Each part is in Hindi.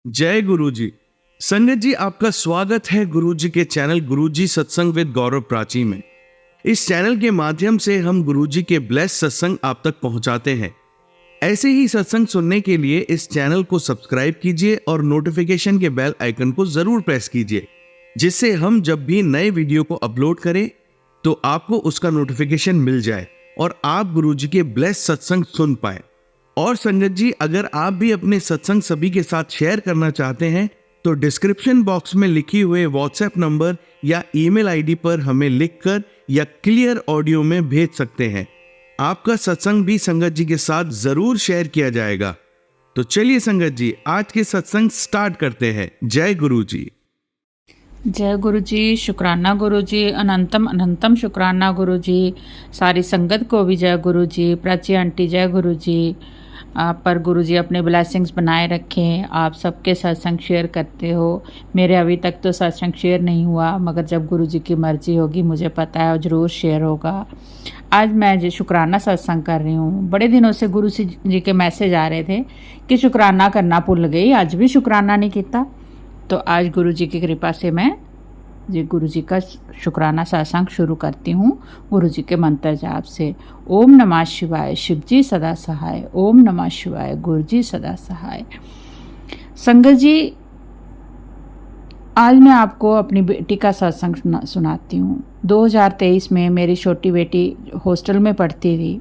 जय गुरु जी। संगत जी, आपका स्वागत है गुरु जी के चैनल गुरु जी सत्संग विद गौरव प्राची में। इस चैनल के माध्यम से हम गुरु जी के ब्लेस सत्संग आप तक पहुंचाते हैं। ऐसे ही सत्संग सुनने के लिए इस चैनल को सब्सक्राइब कीजिए और नोटिफिकेशन के बेल आइकन को जरूर प्रेस कीजिए, जिससे हम जब भी नए वीडियो को अपलोड करें तो आपको उसका नोटिफिकेशन मिल जाए और आप गुरु जी के ब्लेस सत्संग सुन पाए। और संगत जी, अगर आप भी अपने सत्संग सभी के साथ शेयर करना चाहते हैं तो डिस्क्रिप्शन बॉक्स में लिखी हुए व्हाट्सएप नंबर या ईमेल आईडी पर हमें लिखकर या क्लियर ऑडियो में भेज सकते हैं। आपका सत्संग भी संगत जी के साथ जरूर शेयर किया जाएगा। तो चलिए संगत जी, आज के सत्संग स्टार्ट करते हैं। जय गुरु जी। जय गुरु जी, शुक्राना गुरु जी, अनंतम अनंतम शुक्राना गुरु जी। सारी संगत को भी जय गुरु जी। प्राची आंटी जय गुरु जी। आप पर गुरु जी अपने ब्लेसिंग्स बनाए रखें। आप सबके सत्संग शेयर करते हो। मेरे अभी तक तो सत्संग शेयर नहीं हुआ, मगर जब गुरु जी की मर्जी होगी मुझे पता है और ज़रूर शेयर होगा। आज मैं जो शुक्राना सत्संग कर रही हूँ, बड़े दिनों से गुरु जी के मैसेज आ रहे थे कि शुक्राना करना भूल गई, आज भी शुक्राना नहीं किया। तो आज गुरु जी की कृपा से मैं गुरु जी का शुक्राना सत्संग शुरू करती हूँ गुरु जी के मंत्र जाप से। ओम नमः शिवाय, शिव जी सदा सहाय। ओम नमः शिवाय, गुरु जी सदा सहाय। संगत जी, आज मैं आपको अपनी बेटी का सत्संग सुनाती हूँ। 2023 में मेरी छोटी बेटी हॉस्टल में पढ़ती थी,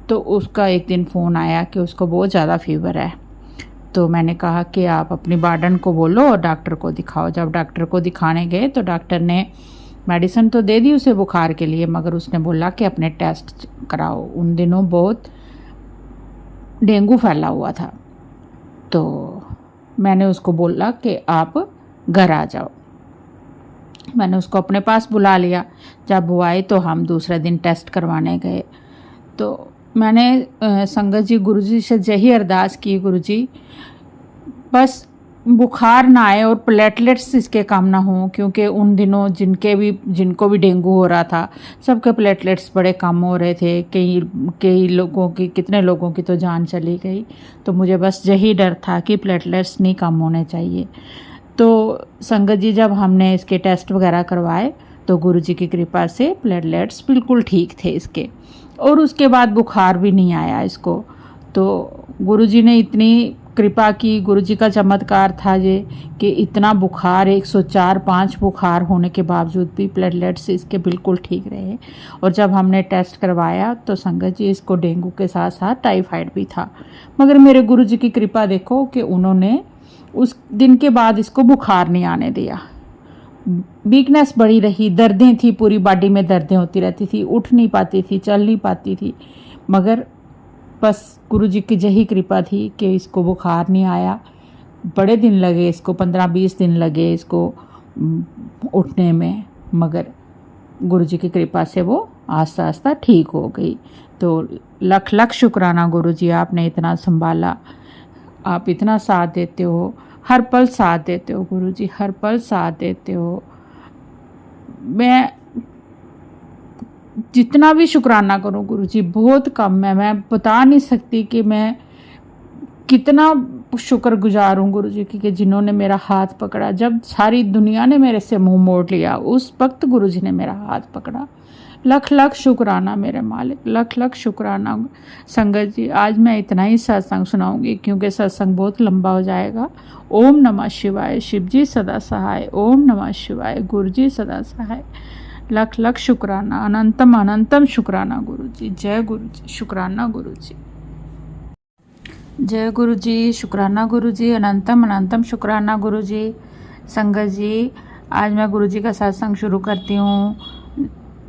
तो उसका एक दिन फ़ोन आया कि उसको बहुत ज़्यादा फीवर है। तो मैंने कहा कि आप अपनी वार्डन को बोलो और डॉक्टर को दिखाओ। जब डॉक्टर को दिखाने गए तो डॉक्टर ने मेडिसिन तो दे दी उसे बुखार के लिए, मगर उसने बोला कि अपने टेस्ट कराओ। उन दिनों बहुत डेंगू फैला हुआ था। तो मैंने उसको बोला कि आप घर आ जाओ। मैंने उसको अपने पास बुला लिया। जब वो आई तो हम दूसरे दिन टेस्ट करवाने गए। तो मैंने संगत जी गुरु जी से यही अरदास की, गुरु जी बस बुखार ना आए और प्लेटलेट्स इसके कम ना हो, क्योंकि उन दिनों जिनको भी डेंगू हो रहा था सबके प्लेटलेट्स बड़े कम हो रहे थे। कई लोगों की, कितने लोगों की तो जान चली गई। तो मुझे बस यही डर था कि प्लेटलेट्स नहीं कम होने चाहिए। तो संगत जी, जब हमने इसके टेस्ट वगैरह करवाए तो गुरु जी की कृपा से प्लेटलेट्स बिल्कुल ठीक थे इसके, और उसके बाद बुखार भी नहीं आया इसको। तो गुरु जी ने इतनी कृपा की, गुरु जी का चमत्कार था ये कि इतना बुखार 104-105 बुखार होने के बावजूद भी प्लेटलेट्स इसके बिल्कुल ठीक रहे। और जब हमने टेस्ट करवाया तो संगत जी इसको डेंगू के साथ साथ टाइफाइड भी था। मगर मेरे गुरु जी की कृपा देखो कि उन्होंने उस दिन के बाद इसको बुखार नहीं आने दिया। वीकनेस बढ़ी रही, दर्दें थी, पूरी बॉडी में दर्दें होती रहती थी, उठ नहीं पाती थी, चल नहीं पाती थी, मगर बस गुरु जी की यही कृपा थी कि इसको बुखार नहीं आया। बड़े दिन लगे इसको, 15-20 दिन लगे इसको उठने में, मगर गुरु जी की कृपा से वो आस्ता आस्ता ठीक हो गई। तो लख लख शुक्राना गुरु जी, आपने इतना संभाला, आप इतना साथ देते हो, हर पल साथ देते हो गुरु जी, हर पल साथ देते हो। मैं जितना भी शुक्राना करूं गुरु जी बहुत कम है। मैं बता नहीं सकती कि मैं कितना शुक्रगुजार हूँ गुरु जी की कि जिन्होंने मेरा हाथ पकड़ा। जब सारी दुनिया ने मेरे से मुंह मोड़ लिया, उस वक्त गुरु जी ने मेरा हाथ पकड़ा। लख लख शुक्राना मेरे मालिक, लख लख शुक्राना। संगत जी, आज मैं इतना ही सत्संग सुनाऊंगी क्योंकि सत्संग बहुत लंबा हो जाएगा। ओम नमः शिवाय, शिव जी सदा सहाय। ओम नमः शिवाय, गुरु जी सदा सहाय। लख लख शुक्राना, अनंतम अनंतम शुक्राना गुरु जी। जय गुरु जी, शुक्राना गुरु जी। जय गुरु जी, शुक्राना गुरु जी, अनंतम अनंतम शुक्राना गुरु जी। संगत जी, आज मैं गुरु जी का सत्संग शुरू करती हूँ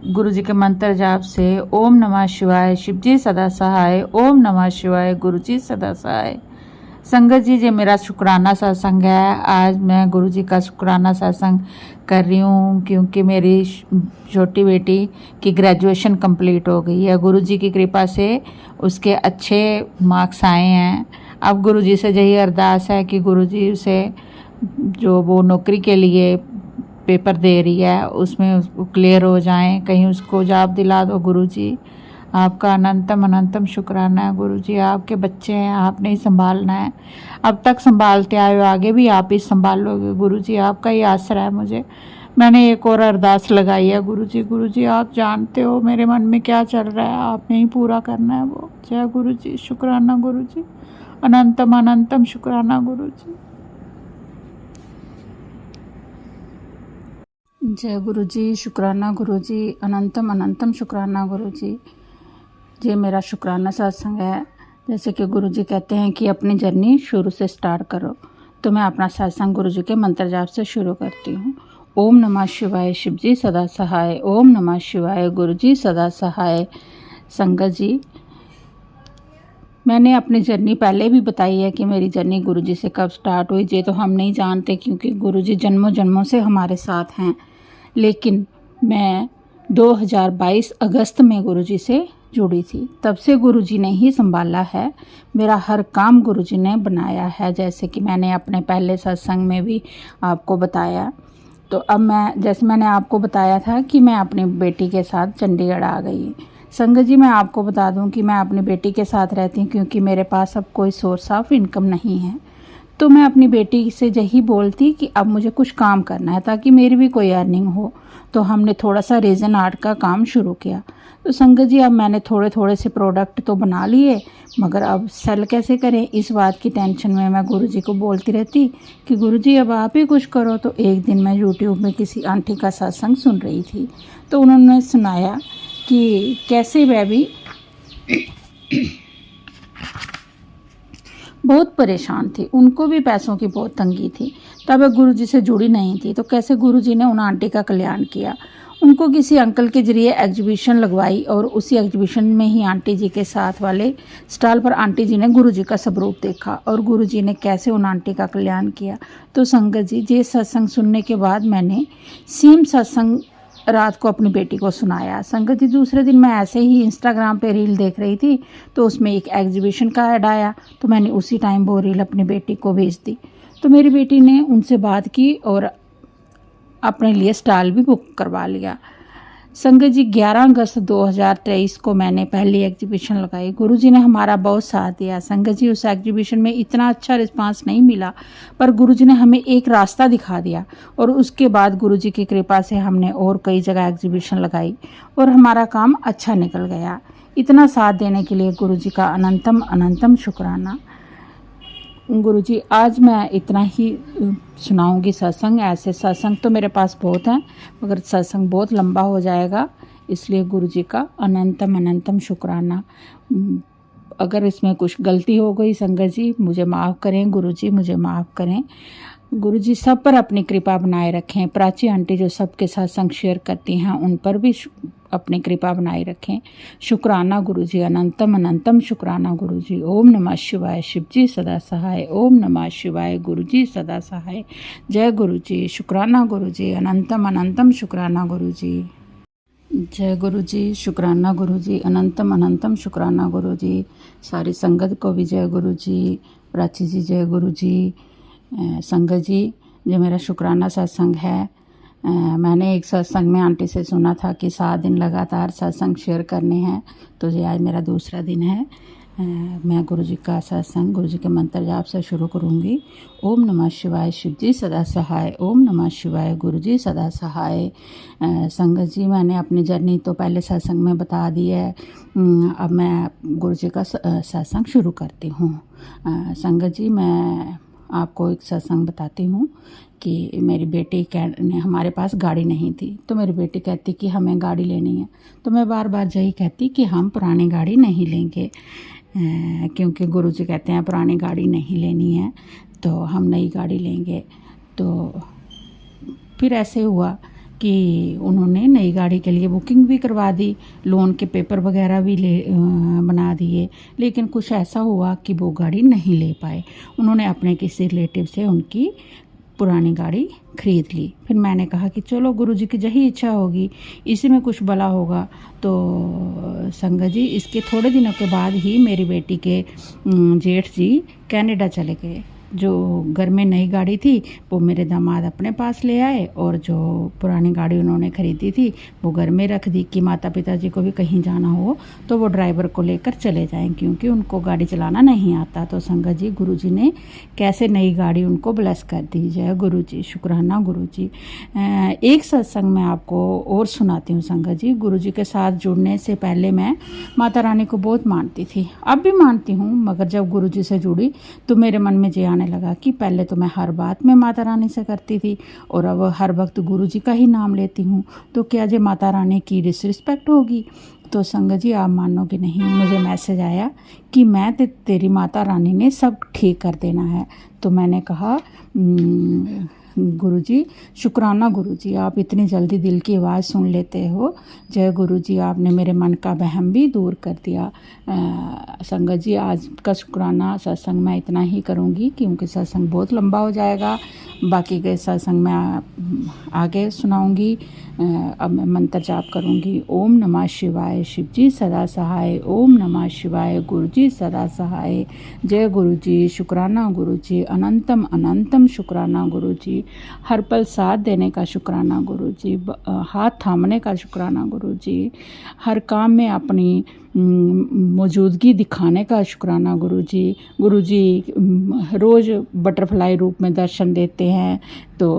गुरु जी के मंत्र जाप से। ओम नमः शिवाय, शिव जी सदा सहाय। ओम नमः शिवाय, गुरु जी सदा सहाय। संगत जी, ये मेरा शुक्राना सत्संग है। आज मैं गुरु जी का शुक्राना सत्संग कर रही हूँ क्योंकि मेरी छोटी बेटी की ग्रेजुएशन कंप्लीट हो गई है। गुरु जी की कृपा से उसके अच्छे मार्क्स आए हैं। अब गुरु जी से यही अरदास है कि गुरु जी उसे जो वो नौकरी के लिए पेपर दे रही है उसमें उसको क्लियर हो जाएं। कहीं उसको जॉब दिला दो गुरु जी। आपका अनंतम अनंतम शुक्राना है गुरुजी। आपके बच्चे हैं, आपने ही संभालना है। अब तक संभालते आए हो, आगे भी आप ही संभालोगे गुरुजी। आपका ही आसरा है मुझे। मैंने एक और अरदास लगाई है गुरुजी। गुरुजी आप जानते हो मेरे मन में क्या चल रहा है, आपने ही पूरा करना है वो। जय गुरुजी, शुक्राना गुरुजी, अनंतम अनंतम शुक्राना गुरुजी। जय गुरुजी, शुक्राना गुरुजी, अनंतम अनंतम शुक्राना गुरुजी। ये मेरा शुक्राना सत्संग है। जैसे कि गुरुजी कहते हैं कि अपनी जर्नी शुरू से स्टार्ट करो, तो मैं अपना सत्संग गुरुजी के मंत्र जाप से शुरू करती हूँ। ओम नमः शिवाय, शिवजी सदा सहाय। ओम नमः शिवाय, गुरुजी सदा सहाय। संगत जी, मैंने अपनी जर्नी पहले भी बताई है कि मेरी जर्नी गुरुजी से कब स्टार्ट हुई। ये तो हम नहीं जानते, क्योंकि गुरुजी जन्मों जन्मों से हमारे साथ हैं। लेकिन मैं 2022 अगस्त में गुरुजी से जुड़ी थी। तब से गुरुजी ने ही संभाला है। मेरा हर काम गुरुजी ने बनाया है। जैसे कि मैंने अपने पहले सत्संग में भी आपको बताया। तो अब जैसे मैंने आपको बताया था कि मैं अपनी बेटी के साथ चंडीगढ़ आ गई। संगत जी, मैं आपको बता दूं कि मैं अपनी बेटी के साथ रहती हूँ, क्योंकि मेरे पास अब कोई सोर्स ऑफ इनकम नहीं है। तो मैं अपनी बेटी से यही बोलती कि अब मुझे कुछ काम करना है ताकि मेरी भी कोई अर्निंग हो। तो हमने थोड़ा सा रेजन आर्ट का काम शुरू किया। तो संगत जी, अब मैंने थोड़े थोड़े से प्रोडक्ट तो बना लिए, मगर अब सेल कैसे करें, इस बात की टेंशन में मैं गुरुजी को बोलती रहती कि गुरुजी अब आप ही कुछ करो। तो एक दिन मैं यूट्यूब में किसी आंटी का सत्संग सुन रही थी, तो उन्होंने सुनाया कि कैसे वह भी बहुत परेशान थी, उनको भी पैसों की बहुत तंगी थी। तब वह गुरुजी से जुड़ी नहीं थी, तो कैसे गुरुजी ने उन आंटी का कल्याण किया। उनको किसी अंकल के जरिए एग्जीबिशन लगवाई, और उसी एग्जीबिशन में ही आंटी जी के साथ वाले स्टॉल पर आंटी जी ने गुरुजी का स्वरूप देखा, और गुरुजी ने कैसे उन आंटी का कल्याण किया। तो संगत जी, ये सत्संग सुनने के बाद मैंने सेम सत्संग रात को अपनी बेटी को सुनाया। संगत जी, दूसरे दिन मैं ऐसे ही इंस्टाग्राम पे रील देख रही थी, तो उसमें एक एग्जीबिशन का ऐड आया। तो मैंने उसी टाइम वो रील अपनी बेटी को भेज दी। तो मेरी बेटी ने उनसे बात की और अपने लिए स्टॉल भी बुक करवा लिया। संगत जी, 11 अगस्त 2023 को मैंने पहली एग्जीबिशन लगाई। गुरुजी ने हमारा बहुत साथ दिया। संगत जी, उस एग्जीबिशन में इतना अच्छा रिस्पांस नहीं मिला, पर गुरुजी ने हमें एक रास्ता दिखा दिया, और उसके बाद गुरुजी की कृपा से हमने और कई जगह एग्जीबिशन लगाई और हमारा काम अच्छा निकल गया। इतना साथ देने के लिए गुरुजी का अनंतम अनंतम शुक्राना। गुरुजी, आज मैं इतना ही सुनाऊंगी सत्संग। ऐसे सत्संग तो मेरे पास बहुत हैं, मगर सत्संग बहुत लंबा हो जाएगा, इसलिए गुरुजी का अनंतम अनंतम शुक्राना। अगर इसमें कुछ गलती हो गई संगत जी, मुझे माफ़ करें। गुरुजी मुझे माफ़ करें। गुरुजी सब पर अपनी कृपा बनाए रखें। प्राची आंटी जो सबके साथ संग शेयर करती हैं, उन पर भी अपनी कृपा बनाए रखें। शुक्राना गुरुजी, अनंतम अनंतम शुक्राना गुरुजी। ओम नमः शिवाय, शिवजी सदा सहाय। ओम नमः शिवाय, गुरुजी सदा सहाय। जय गुरुजी, शुक्राना गुरुजी, अनंतम अनंतम शुक्राना गुरुजी। जय गुरुजी, शुक्राना गुरुजी, अनंतम अनंतम शुक्राना गुरुजी। सारी संगत को भी जय गुरुजी। प्राची जी जय गुरुजी। संगत जी, जो मेरा शुक्राना सत्संग है, मैंने एक सत्संग में आंटी से सुना था कि 7 दिन लगातार सत्संग शेयर करने हैं। तो ये आज मेरा दूसरा दिन है। मैं गुरुजी का सत्संग गुरुजी के मंत्र जाप से शुरू करूँगी। ओम नमः शिवाय, शिवजी सदा सहाय। ओम नमः शिवाय, गुरुजी सदा सहाय। संगत जी, मैंने अपनी जर्नी तो पहले सत्संग में बता दी है। अब मैं गुरुजी का सत्संग शुरू करती हूँ। संगत जी, मैं आपको एक सत्संग बताती हूँ कि मेरी बेटी ने, हमारे पास गाड़ी नहीं थी, तो मेरी बेटी कहती कि हमें गाड़ी लेनी है। तो मैं बार बार यही कहती कि हम पुरानी गाड़ी नहीं लेंगे, क्योंकि गुरुजी कहते हैं पुरानी गाड़ी नहीं लेनी है, तो हम नई गाड़ी लेंगे। तो फिर ऐसे हुआ कि उन्होंने नई गाड़ी के लिए बुकिंग भी करवा दी, लोन के पेपर वगैरह भी बना दिए, लेकिन कुछ ऐसा हुआ कि वो गाड़ी नहीं ले पाए। उन्होंने अपने किसी रिलेटिव से उनकी पुरानी गाड़ी खरीद ली। फिर मैंने कहा कि चलो गुरुजी की यही इच्छा होगी, इसी में कुछ भला होगा। तो संगत जी, इसके थोड़े दिनों के बाद ही मेरी बेटी के जेठ जी कनाडा चले गए। जो घर में नई गाड़ी थी वो मेरे दामाद अपने पास ले आए, और जो पुरानी गाड़ी उन्होंने ख़रीदी थी वो घर में रख दी कि माता पिताजी को भी कहीं जाना हो तो वो ड्राइवर को लेकर चले जाएं, क्योंकि उनको गाड़ी चलाना नहीं आता। तो संगत जी, गुरुजी ने कैसे नई गाड़ी उनको ब्लेस कर दी। जय गुरुजी, शुक्राना गुरुजी। एक सत्संग मैं आपको और सुनाती हूँ संगत जी। गुरुजी के साथ जुड़ने से पहले मैं माता रानी को बहुत मानती थी, अब भी मानती हूँ, मगर जब गुरुजी से जुड़ी तो मेरे मन में ये आने लगा कि पहले तो मैं हर बात में माता रानी से करती थी और अब हर वक्त गुरुजी का ही नाम लेती हूँ, तो क्या ये माता रानी की डिसरिस्पेक्ट होगी? तो संगत जी, आप मानोगे नहीं, मुझे मैसेज आया कि मैं तेरी माता रानी ने सब ठीक कर देना है। तो मैंने कहा गुरुजी, शुक्राना गुरुजी, आप इतनी जल्दी दिल की आवाज़ सुन लेते हो। जय गुरुजी, आपने मेरे मन का वहम भी दूर कर दिया। संगत जी, आज का शुक्राना सत्संग मैं इतना ही करूँगी, क्योंकि सत्संग बहुत लंबा हो जाएगा। बाकी के सत्संग मैं आगे सुनाऊँगी। अब मैं मंत्र जाप करूँगी। ओम नमः शिवाय, शिव जी सदा सहाय। ओम नमः शिवाय, गुरु जी सदा सहाय। जय गुरु जी, शुक्राना गुरु जी, अनंतम अनंतम शुक्राना गुरु जी। हर पल साथ देने का शुक्राना गुरु जी, हाथ थामने का शुक्राना गुरु जी, हर काम में अपनी मौजूदगी दिखाने का शुक्राना गुरु जी। गुरु जी रोज़ बटरफ्लाई रूप में दर्शन देते हैं। तो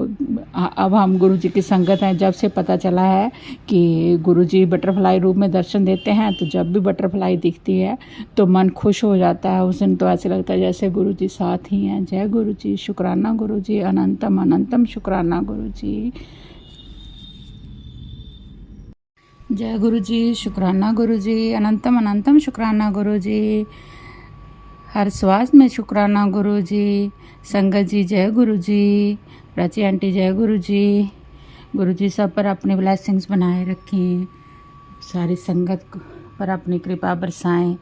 अब हम गुरु जी की संगत हैं, जब से पता चला है कि गुरु जी बटरफ्लाई रूप में दर्शन देते हैं, तो जब भी बटरफ्लाई दिखती है तो मन खुश हो जाता है। उस दिन तो ऐसे लगता है जैसे गुरु जी साथ ही हैं। जय गुरु जी, शुक्राना गुरु जी, अनंतम अनंतम शुक्राना गुरु जी। जय गुरु जी, शुक्राना गुरु जी, अनंतम अनंतम शुक्राना गुरु जी। हर श्वास में शुक्राना गुरु जी। संगत जी, जय गुरु जी। प्राची आंटी, जय गुरु जी। गुरु जी सब पर अपनी ब्लेसिंग्स बनाए रखें, सारी संगत पर अपनी कृपा बरसाएं।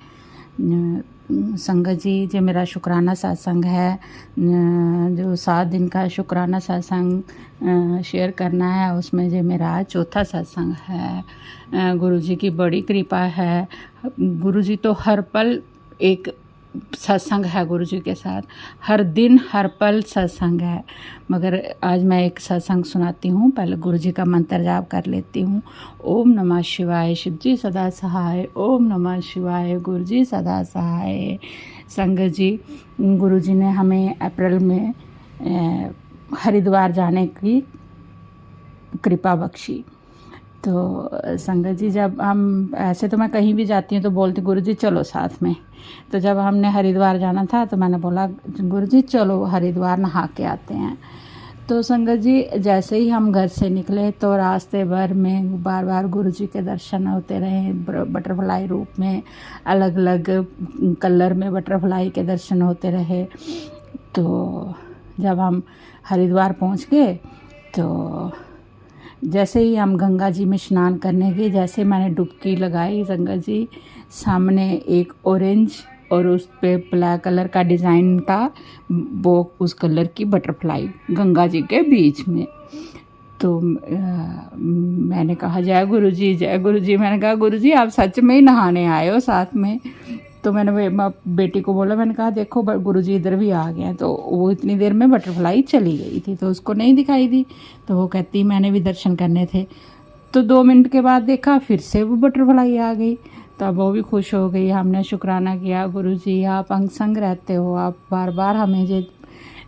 संगत जी, जो मेरा शुक्राना सत्संग है, जो 7 दिन का शुक्राना सत्संग शेयर करना है, उसमें जो मेरा चौथा सत्संग है। गुरु जी की बड़ी कृपा है। गुरु जी तो हर पल एक सत्संग है, गुरु जी के साथ हर दिन हर पल सत्संग है। मगर आज मैं एक सत्संग सुनाती हूँ। पहले गुरु जी का मंत्र जाप कर लेती हूँ। ओम नमः शिवाय, शिव जी सदा सहाय। ओम नमः शिवाय, गुरु जी सदा सहाय। संगत जी, गुरु जी ने हमें अप्रैल में हरिद्वार जाने की कृपा बख्शी। तो संगत जी, जब हम ऐसे तो मैं कहीं भी जाती हूँ तो बोलती गुरु जी चलो साथ में। तो जब हमने हरिद्वार जाना था तो मैंने बोला गुरु जी चलो हरिद्वार नहा के आते हैं। तो संगत जी, जैसे ही हम घर से निकले तो रास्ते भर में बार बार गुरु जी के दर्शन होते रहे, बटरफ्लाई रूप में, अलग अलग कलर में बटरफ्लाई के दर्शन होते रहे। तो जब हम हरिद्वार पहुँच गए तो जैसे ही हम गंगा जी में स्नान करने गए, जैसे मैंने डुबकी लगाई, संगत जी सामने एक ऑरेंज और उस पे ब्लैक कलर का डिज़ाइन था, वो उस कलर की बटरफ्लाई गंगा जी के बीच में। तो मैंने कहा जय गुरु जी, जय गुरु जी। मैंने कहा गुरु जी आप सच में ही नहाने आए हो साथ में? तो मैंने बेटी को बोला, मैंने कहा देखो गुरुजी इधर भी आ गए हैं। तो वो इतनी देर में बटरफ्लाई चली गई थी तो उसको नहीं दिखाई दी। तो वो कहती मैंने भी दर्शन करने थे। तो 2 मिनट के बाद देखा फिर से वो बटरफ्लाई आ गई। तब वो भी खुश हो गई। हमने शुक्राना किया, गुरुजी आप अंग संग रहते हो, आप बार बार हमें ये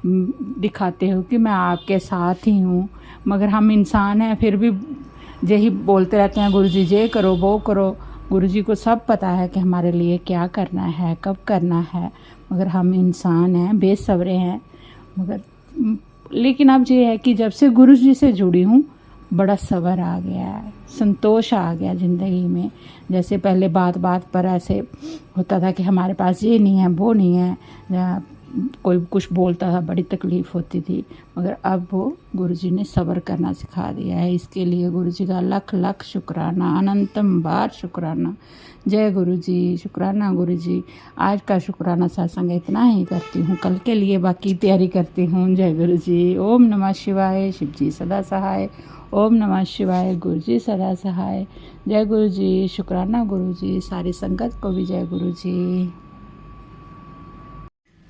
दिखाते हो कि मैं आपके साथ ही हूँ। मगर हम इंसान हैं, फिर भी यही बोलते रहते हैं गुरुजी ये करो वो करो। गुरुजी को सब पता है कि हमारे लिए क्या करना है, कब करना है, मगर हम इंसान हैं, बेसब्रे हैं। मगर लेकिन अब ये है कि जब से गुरुजी से जुड़ी हूँ बड़ा सब्र आ गया है, संतोष आ गया ज़िंदगी में। जैसे पहले बात बात पर ऐसे होता था कि हमारे पास ये नहीं है वो नहीं है, कोई कुछ बोलता था बड़ी तकलीफ़ होती थी। मगर अब वो गुरुजी ने सब्र करना सिखा दिया है। इसके लिए गुरुजी का लख लख शुक्राना, अनंतम बार शुक्राना। जय गुरुजी, शुक्राना गुरुजी। आज का शुक्राना सत्संग इतना ही करती हूँ, कल के लिए बाकी तैयारी करती हूँ। जय गुरुजी। ओम नमः शिवाय, शिव जी सदा सहाय। ओम नमः शिवाय, गुरुजी सदा सहाय। जय गुरुजी, शुक्राना गुरुजी। सारी संगत को भी जय गुरुजी।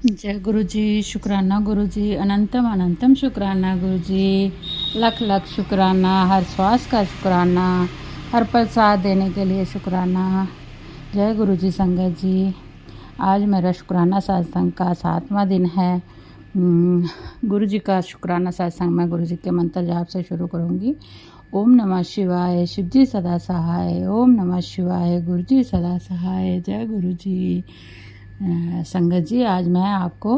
जय गुरु जी, शुक्राना गुरु जी, अनंतम अनंतम शुक्राना गुरु जी, लख लख शुक्राना, हर श्वास का शुक्राना, हर पल साथ देने के लिए शुक्राना। जय गुरु जी संगत जी, आज मेरा शुक्राना सत्संग का 7वां दिन है। गुरु जी का शुक्राना सत्संग मैं गुरु जी के मंत्र जाप से शुरू करूँगी। ओम नमः शिवाय, शिव जी सदा सहाय। ओम नमः शिवाय, गुरु जी सदा सहाय। जय गुरु जी। संगत जी, आज मैं आपको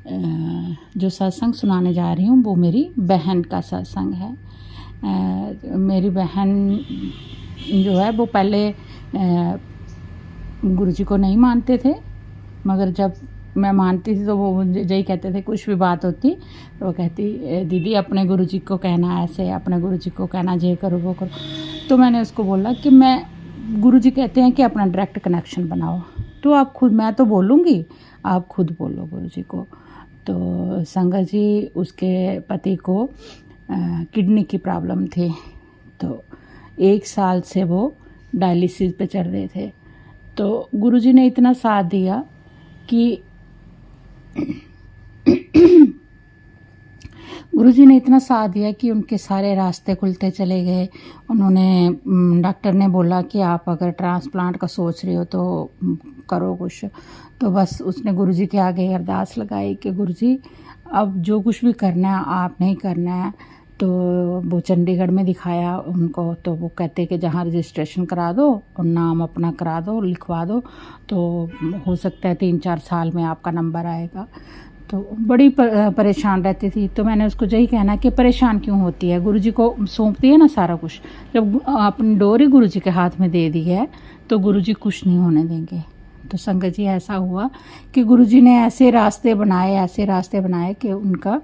जो सत्संग सुनाने जा रही हूँ वो मेरी बहन का सत्संग है। मेरी बहन जो है वो पहले गुरु जी को नहीं मानते थे, मगर जब मैं मानती थी तो वो मुझे यही कहते थे, कुछ भी बात होती तो वो कहती दीदी अपने गुरु जी को कहना ऐसे, अपने गुरु जी को कहना ये करो वो करो। तो मैंने उसको बोला कि मैं गुरु जी कहते हैं कि अपना डायरेक्ट कनेक्शन बनाओ, तो आप खुद, मैं तो बोलूँगी, आप खुद बोलो गुरु जी को। तो संगत जी, उसके पति को किडनी की प्रॉब्लम थी, तो 1 साल से वो डायलिसिस पे चल रहे थे। तो गुरु जी ने इतना साथ दिया कि गुरुजी ने इतना साथ दिया कि उनके सारे रास्ते खुलते चले गए। उन्होंने डॉक्टर ने बोला कि आप अगर ट्रांसप्लांट का सोच रहे हो तो करो कुछ। तो बस उसने गुरुजी के आगे अरदास लगाई कि गुरुजी अब जो कुछ भी करना है आप नहीं करना है। तो वो चंडीगढ़ में दिखाया उनको, तो वो कहते कि जहाँ रजिस्ट्रेशन करा दो और नाम अपना करा दो, लिखवा दो, तो हो सकता है 3-4 साल में आपका नंबर आएगा। तो बड़ी परेशान रहती थी। तो मैंने उसको यही कहना कि परेशान क्यों होती है, गुरुजी को सौंपती है ना सारा कुछ। जब अपनी डोरी गुरुजी के हाथ में दे दी है तो गुरुजी कुछ नहीं होने देंगे। तो संगत जी, ऐसा हुआ कि गुरुजी ने ऐसे रास्ते बनाए कि उनका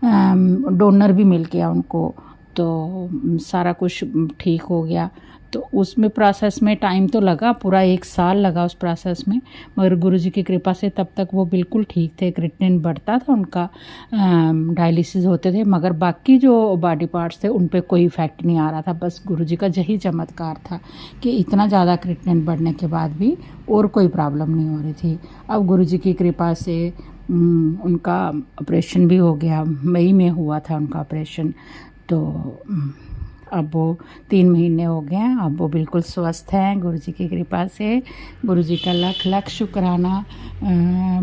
डोनर भी मिल गया उनको, तो सारा कुछ ठीक हो गया। तो उसमें प्रोसेस में टाइम तो लगा, पूरा 1 साल लगा उस प्रोसेस में, मगर गुरुजी की कृपा से तब तक वो बिल्कुल ठीक थे। क्रिएटिनिन बढ़ता था उनका, डायलिसिस होते थे, मगर बाकी जो बॉडी पार्ट्स थे उन पे कोई इफेक्ट नहीं आ रहा था। बस गुरुजी का यही चमत्कार था कि इतना ज़्यादा क्रिएटिनिन बढ़ने के बाद भी और कोई प्रॉब्लम नहीं हो रही थी। अब गुरुजी की कृपा से उनका ऑपरेशन भी हो गया, मई में हुआ था उनका ऑपरेशन। तो अब वो 3 महीने हो गए हैं, अब वो बिल्कुल स्वस्थ हैं गुरुजी की कृपा से। गुरुजी का लख लख शुक्राना।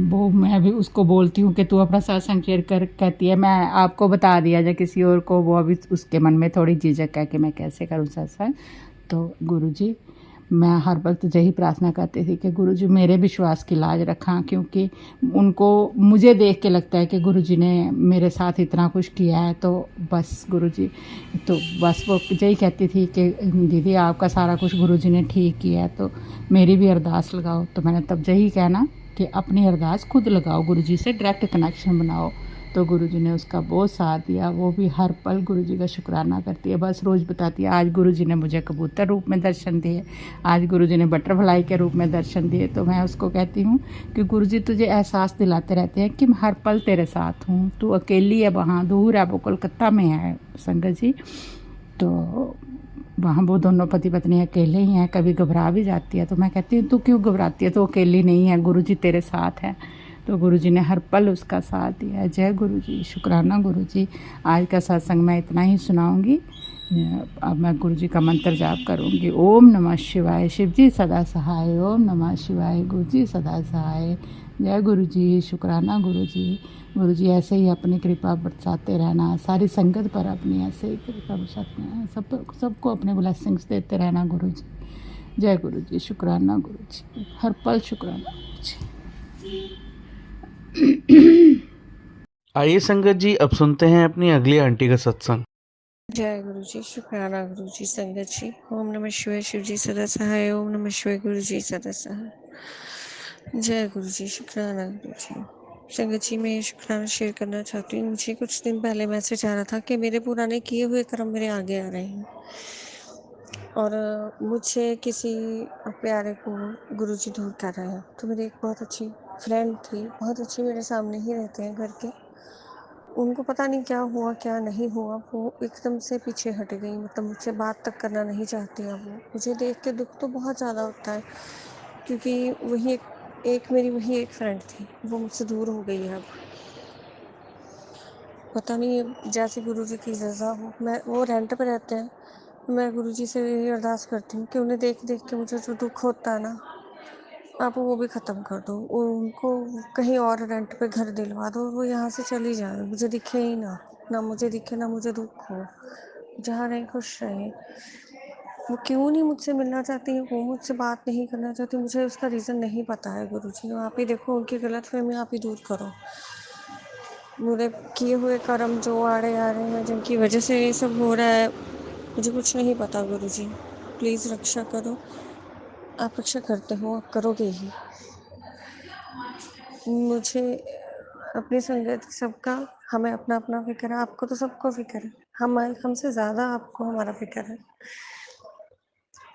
वो मैं भी उसको बोलती हूँ कि तू अपना सत्संग शेयर कर, कहती है मैं आपको बता दिया जाए किसी और को, वो अभी उसके मन में थोड़ी झिझक है कि मैं कैसे करूँ सत्संग। तो गुरुजी, मैं हर वक्त यही प्रार्थना करती थी कि गुरुजी मेरे विश्वास की लाज रखा, क्योंकि उनको मुझे देख के लगता है कि गुरुजी ने मेरे साथ इतना कुछ किया है। तो बस गुरुजी, तो बस वो यही कहती थी कि दीदी आपका सारा कुछ गुरुजी ने ठीक किया है, तो मेरी भी अरदास लगाओ। तो मैंने तब यही कहना कि अपनी अरदास खुद लगाओ, गुरुजी से डायरेक्ट कनेक्शन बनाओ। तो गुरुजी ने उसका बहुत साथ दिया। वो भी हर पल गुरुजी का शुक्राना करती है, बस रोज़ बताती है आज गुरुजी ने मुझे कबूतर रूप में दर्शन दिए, आज गुरुजी ने बटरफ्लाई के रूप में दर्शन दिए। तो मैं उसको कहती हूँ कि गुरुजी तुझे एहसास दिलाते रहते हैं कि मैं हर पल तेरे साथ हूँ, तू अकेली है वहाँ दूर है, वो कोलकाता में है संगत जी। तो वहाँ वो दोनों पति पत्नी अकेले ही हैं, कभी घबरा भी जाती है। तो मैं कहती हूँ तू क्यों घबराती है, तो अकेली नहीं है, गुरुजी तेरे साथ है। तो गुरुजी ने हर पल उसका साथ दिया। जय गुरुजी, शुक्राना गुरुजी। आज का सत्संग मैं इतना ही सुनाऊंगी। अब मैं गुरुजी का मंत्र जाप करूंगी। ओम नमः शिवाय, शिव जी सदा सहाय। ओम नमः शिवाय, गुरुजी सदा सहाय। जय गुरुजी, शुक्राना गुरुजी। गुरुजी ऐसे ही अपनी कृपा बरसाते रहना, सारी संगत पर अपनी ऐसे ही कृपा बरसाते रहना, सबको अपने ब्लेसिंग्स देते रहना गुरुजी। जय गुरुजी, शुक्राना गुरुजी, हर पल शुक्राना गुरुजी। आइए संगत जी, अब सुनते हैं अपनी अगली आंटी का सत्संग। जय गुरु जी, शुक्राना गुरु जी, संगत जी। ओम नमः शिवाय, शिव जी सदा सहाय। ओम नमः शिवाय, गुरु जी सदा सहाय। जय गुरु जी, शुक्राना गुरु जी। संगत जी, मैं शुक्राना शेयर करना चाहती हूँ। मुझे कुछ दिन पहले मैसेज आ रहा था कि मेरे पुराने किए हुए कर्म मेरे आगे आ रहे हैं, और मुझे किसी प्यारे को गुरु जी दूर कर रहे हैं। तो मेरी एक बहुत अच्छी फ्रेंड थी, बहुत अच्छी, मेरे सामने ही रहते हैं घर के। उनको पता नहीं क्या हुआ क्या नहीं हुआ, वो एकदम से पीछे हट गई, मतलब मुझसे बात तक करना नहीं चाहती हैं वो। मुझे देख के दुख तो बहुत ज़्यादा होता है, क्योंकि वही एक एक मेरी वही एक फ्रेंड थी, वो मुझसे दूर हो गई है अब। पता नहीं, जैसे गुरुजी की रज़ा हो। मैं वो रेंट पे रहते हैं, मैं गुरुजी से यही अरदास करती हूँ कि उन्हें देख देख के मुझे जो दुख होता है ना, आप वो भी ख़त्म कर दो। उनको कहीं और रेंट पे घर दिलवा दो, वो यहाँ से चली जाए, मुझे दिखे ही ना। ना मुझे दिखे, ना मुझे दुख हो, जहाँ रहें खुश रहें। वो क्यों नहीं मुझसे मिलना चाहती है, वो मुझसे बात नहीं करना चाहती, मुझे उसका रीज़न नहीं पता है। गुरुजी आप ही देखो, उनकी गलतफ़हमी आप ही दूर करो। मेरे किए हुए कर्म जो आड़े आ रहे हैं, जिनकी वजह से ये सब हो रहा है, मुझे कुछ नहीं पता। गुरुजी प्लीज़ रक्षा करो। आप रक्षा करते हो, आप करोगे ही। मुझे अपनी संगत सबका, हमें अपना अपना फ़िक्र है। आपको तो सबको फ़िक्र है, हमसे ज़्यादा आपको हमारा फ़िक्र है।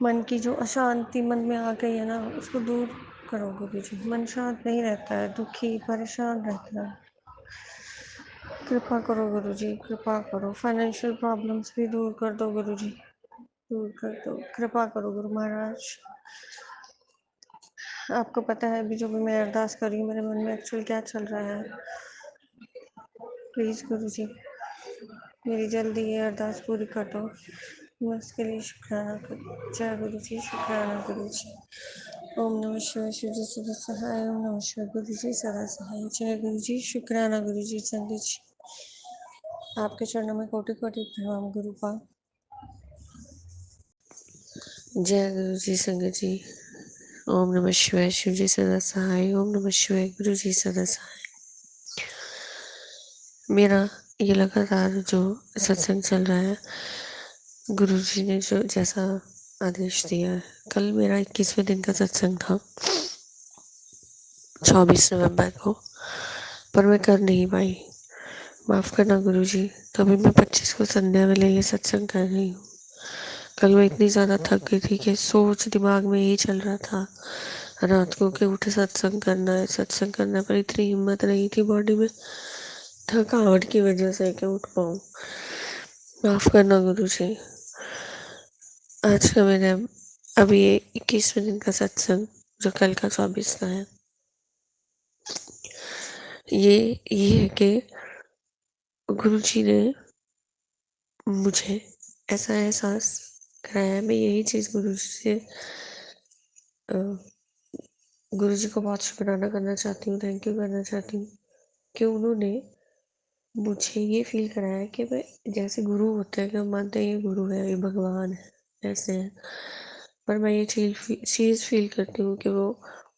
मन की जो अशांति मन में आ गई है ना, उसको दूर करो गुरुजी। मन शांत नहीं रहता है, दुखी परेशान रहता है। कृपा करो गुरुजी, कृपा करो। फाइनेंशियल प्रॉब्लम्स भी दूर कर दो गुरुजी, दूर कर दो। कृपा करो गुरु महाराज। आपको पता है अभी जो भी मैं अरदास कर रही हूँ, मेरे मन में एक्चुअल क्या चल रहा है। प्लीज़ गुरुजी मेरी जल्दी ये अरदास पूरी कर दो। मैं उसके लिए शुक्राना करूँ। जय गुरु जी, शुक्राना गुरु जी। ओम नमः शिवाय, शिव जी सदा सहाय। ओम नमः शिवाय, गुरु जी सदा सहाय। जय गुरु जी, शुक्राना गुरु जी। संगत जी आपके चरणों में कोटि कोटि प्रणाम गुरुपा। जय गुरु जी। संगत जी ओम नमः शिवाय, शिव जी सदा सहाय। ओम नमः शिवाय, गुरु जी सदा सहाय। मेरा ये लगातार जो सत्संग चल रहा है, गुरु जी ने जो जैसा आदेश दिया है, कल मेरा 21वें दिन का सत्संग था, 24 नवंबर को, पर मैं कर नहीं पाई। माफ़ करना गुरु जी। तभी मैं 25 को संध्या वेले ये सत्संग कर रही हूँ। कल मैं इतनी ज़्यादा थक गई थी कि सोच दिमाग में यही चल रहा था, रात को कि उठे सत्संग करना है, सत्संग करना है, पर इतनी हिम्मत नहीं थी बॉडी में, थकावट की वजह से कि उठ पाऊँ। माफ़ करना गुरु जी। आज का मेरा अभी ये 21वें दिन का सत्संग जो कल का 24 का है, ये है कि गुरु जी ने मुझे ऐसा एहसास कराया। मैं यही चीज़ गुरु जी से गुरु जी को बहुत शुक्राना करना चाहती हूँ, थैंक यू करना चाहती हूँ कि उन्होंने मुझे ये फील कराया कि मैं, जैसे गुरु होते हैं कि हम मानते हैं ये गुरु है, ये भगवान है, ऐसे है, पर मैं ये चीज़ फील करती हूँ कि वो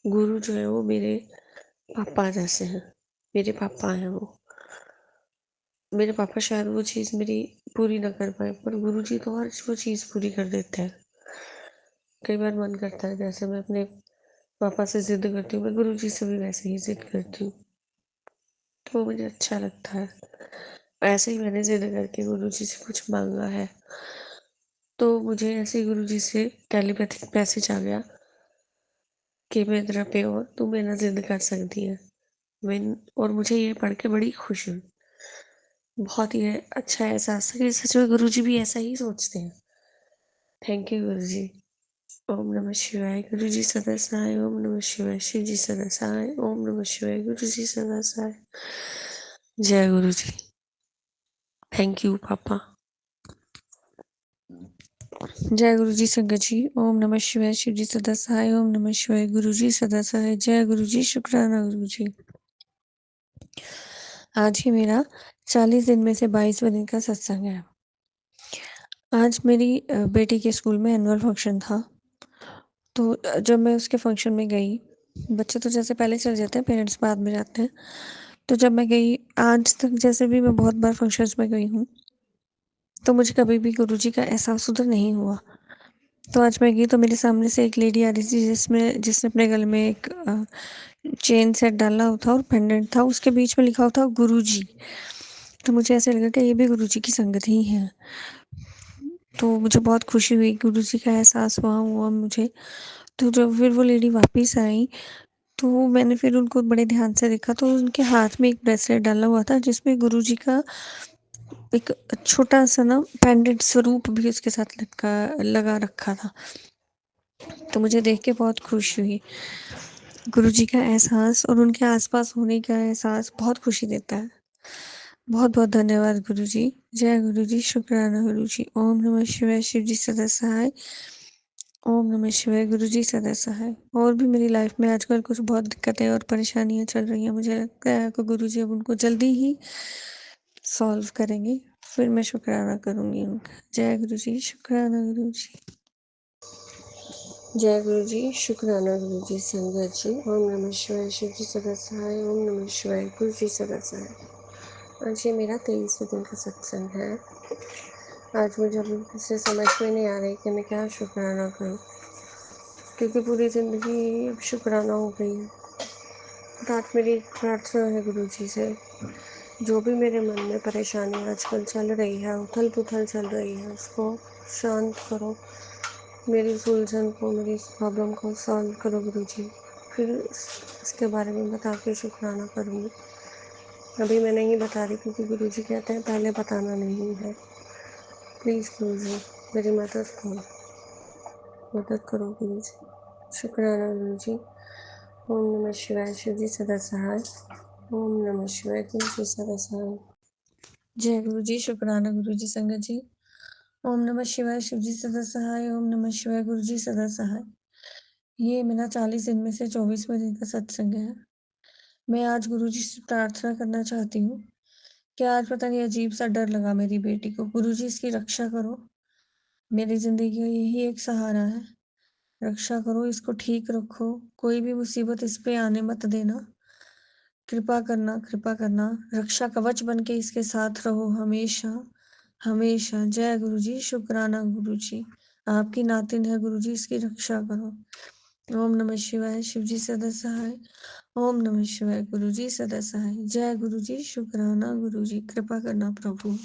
गुरु जो है वो मेरे पापा जैसे हैं। मेरे पापा हैं वो। मेरे पापा शायद वो चीज़ मेरी पूरी ना कर पाए, पर गुरु जी तो हर वो चीज़ पूरी कर देते हैं। कई बार मन करता है जैसे मैं अपने पापा से ज़िद करती हूँ, मैं गुरु जी से भी वैसे ही ज़िद करती हूँ, तो मुझे अच्छा लगता है। ऐसे ही मैंने ज़िद करके गुरु जी से कुछ मांगा है, तो मुझे ऐसे ही गुरु जी से टेलीपैथिक मैसेज आ गया कि मैं तेरा पे और तू मेरा ज़िद कर सकती है। मैं और मुझे ये पढ़ के बड़ी खुशी हुई। बहुत ही अच्छा एहसास है कि सच में गुरु जी भी ऐसा ही सोचते हैं। थैंक यू गुरु जी। ओम नमः शिवाय, गुरु जी सदा सहाय। ओम नमः शिवाय, शिव जी सदा सहाय। ओम नमः शिवाय, गुरु जी सदा सहाय। जय गुरु जी। थैंक यू पापा। जय गुरु जी। संगत जी ओम नमः शिवाय, शिव जी सदा सहाय। ओम नमः शिवाय, गुरु जी सदा सहाय। जय गुरु जी, शुक्राना गुरु जी। आज ही मेरा 40 दिन में से 22वें दिन का सत्संग है। आज मेरी बेटी के स्कूल में एनुअल फंक्शन था, तो जब मैं उसके फंक्शन में गई, बच्चे तो जैसे पहले चले जाते हैं, पेरेंट्स बाद में जाते हैं, तो जब मैं गई, आज तक जैसे भी मैं बहुत बार फंक्शंस में गई हूँ, तो मुझे कभी भी गुरु जी का एहसास उधर नहीं हुआ। तो आज मैं गई तो मेरे सामने से एक लेडी आ रही थी जिसने अपने गले में एक चेन सेट डाला हुआ था और पेंडेंट था, उसके बीच में लिखा हुआ था गुरु जी। तो मुझे ऐसे लगा कि ये भी गुरु जी की संगत ही है। तो मुझे बहुत खुशी हुई, गुरु जी का एहसास हुआ मुझे। तो जब फिर वो लेडी वापस आई, तो मैंने फिर उनको बड़े ध्यान से देखा, तो उनके हाथ में एक ब्रेसलेट डाला हुआ था जिसमें गुरु जी का एक छोटा सा ना पेंडेंट स्वरूप भी उसके साथ लगा रखा था। तो मुझे देख के बहुत खुशी हुई। गुरुजी का एहसास और उनके आसपास होने का एहसास बहुत खुशी देता है। बहुत बहुत धन्यवाद गुरुजी। जय गुरुजी, शुक्राना गुरुजी। ओम नमः शिवाय। शिव जी सदा सहाय। ओम नमः शिवाय। गुरुजी सदा सहाय। और भी मेरी लाइफ में आजकल कुछ बहुत दिक्कतें और परेशानियां चल रही हैं, मुझे लगता है कि गुरुजी अब उनको जल्दी ही सॉल्व करेंगे। फिर मैं शुक्राना करूंगी उनका। जय गुरुजी, शुक्राना गुरुजी। जय गुरु जी, शुक्राना गुरु जी, संगत जी। ओम नमः शिवाय। शिव जी सदा सहाय। ओम नमः शिवाय। गुरु जी सदा सहाय। आज ये मेरा 23वें दिन का सत्संग है। आज मुझे अभी से समझ में नहीं आ रही कि मैं क्या शुक्राना करूं, क्योंकि पूरी ज़िंदगी अब शुक्राना हो गई है। तो आज मेरी प्रार्थना है गुरु जी से, जो भी मेरे मन में परेशानी आजकल चल रही है, उथल पुथल चल रही है, उसको शांत करो। मेरी इस उलझन को, मेरी इस प्रॉब्लम को सॉल्व करो गुरु जी। फिर इसके बारे में बता के शुक्राना करूँगी। अभी मैं नहीं बता रही, क्योंकि गुरु जी कहते हैं पहले बताना नहीं है। प्लीज़ गुरु जी, मेरी मदद करो गुरु जी। शुक्राना गुरु जी। ओम नमः शिवाय। शिव जी सदा सहाय। ओम नमः शिवाय। गुरु जी सदा सहाय। जय गुरु जी, शुक्राना गुरु जी, संगत जी। ओम नमः शिवाय। शिव जी सदा सहाय। ओम नमः शिवाय। गुरु जी सदा सहाय। ये मेरा 40 दिन में से 24वें दिन का सत्संग है। मैं आज गुरुजी से प्रार्थना करना चाहती हूँ कि आज पता नहीं अजीब सा डर लगा मेरी बेटी को। गुरुजी इसकी रक्षा करो। मेरी जिंदगी का यही एक सहारा है। रक्षा करो, इसको ठीक रखो। कोई भी मुसीबत इस पे आने मत देना। कृपा करना, कृपा करना। रक्षा कवच बन के इसके साथ रहो हमेशा हमेशा। जय गुरुजी, शुक्राना गुरुजी। आपकी नातिन है गुरुजी, इसकी रक्षा करो। ओम नमः शिवाय। शिव जी सदा सहाय। ओम नमः शिवाय। गुरु जी सदा सहाय। जय गुरु जी, शुक्राना गुरु जी, कृपा करना प्रभु।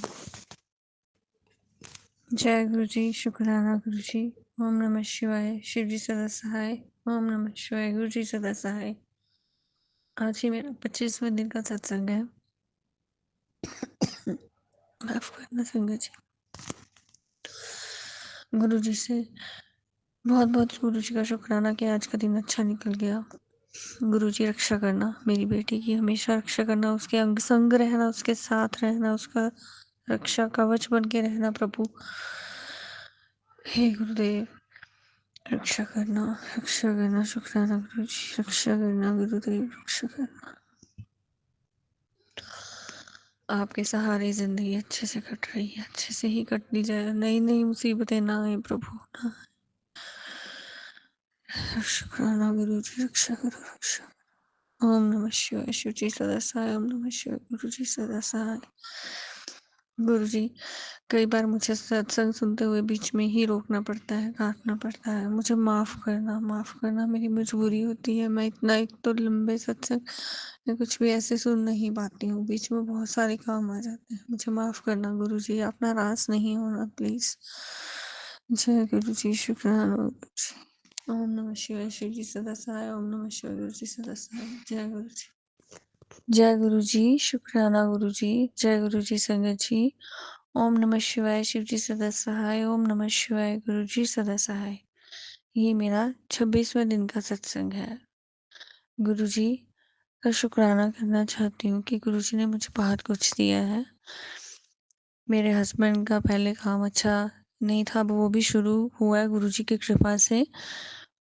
जय गुरु जी, शुक्राना गुरु जी। ओम नमः शिवाय। शिव जी सदा सहाय। ओम नमः शिवाय। गुरु जी सदा सहाय। आज ही मेरा 25वें दिन का सत्संग है। माफ करना संगत जी। गुरु जी से बहुत बहुत गुरु जी का शुक्राना कि आज का दिन अच्छा निकल गया। गुरु जी रक्षा करना, मेरी बेटी की हमेशा रक्षा करना, उसके अंग संग रहना, उसके साथ रहना, उसका रक्षा कवच बन के रहना प्रभु। हे गुरुदेव, रक्षा करना, शुक्राना गुरु जी, रक्षा करना गुरुदेव, रक्षा करना। आपके सहारे जिंदगी अच्छे से कट रही है, अच्छे से ही कटनी जाए। नई नई मुसीबतें ना आए प्रभु, ना आए। शुक्राना गुरु जी, रक्षा करो, रक्षा करो। ओम नमः शिवाय। शिव जी सदा सहाय। ओम नमः शिवाय। गुरु जी सदा सहाय। गुरु जी, कई बार मुझे सत्संग सुनते हुए बीच में ही रोकना पड़ता है, काटना पड़ता है। मुझे माफ़ करना मेरी मजबूरी होती है। मैं इतना एक तो लंबे सत्संग मैं कुछ भी ऐसे सुन नहीं पाती हूँ, बीच में बहुत सारे काम आ जाते हैं। मुझे माफ़ करना गुरु जी, आप नाराज़ नहीं होना प्लीज़। जय गुरु जी, शुक्राना गुरु जी। ओम नमः शिवाय। शिव जी सदा सहाय। ओम नमः शिवाय। गुरु जी सदा सहाय। जय गुरु जी। जय गुरु जी, शुक्राना गुरु जी। जय गुरु जी, संगत जी। ओम नमः शिवाय। शिव जी सदा सहाय। ओम नमः शिवाय। गुरु जी सदा सहाय। ये मेरा 26वां दिन का सत्संग है। गुरु जी का शुक्राना करना चाहती हूँ कि गुरु जी ने मुझे बहुत कुछ दिया है। मेरे हस्बैंड का पहले काम अच्छा नहीं था, अब वो भी शुरू हुआ है गुरु जी की कृपा से।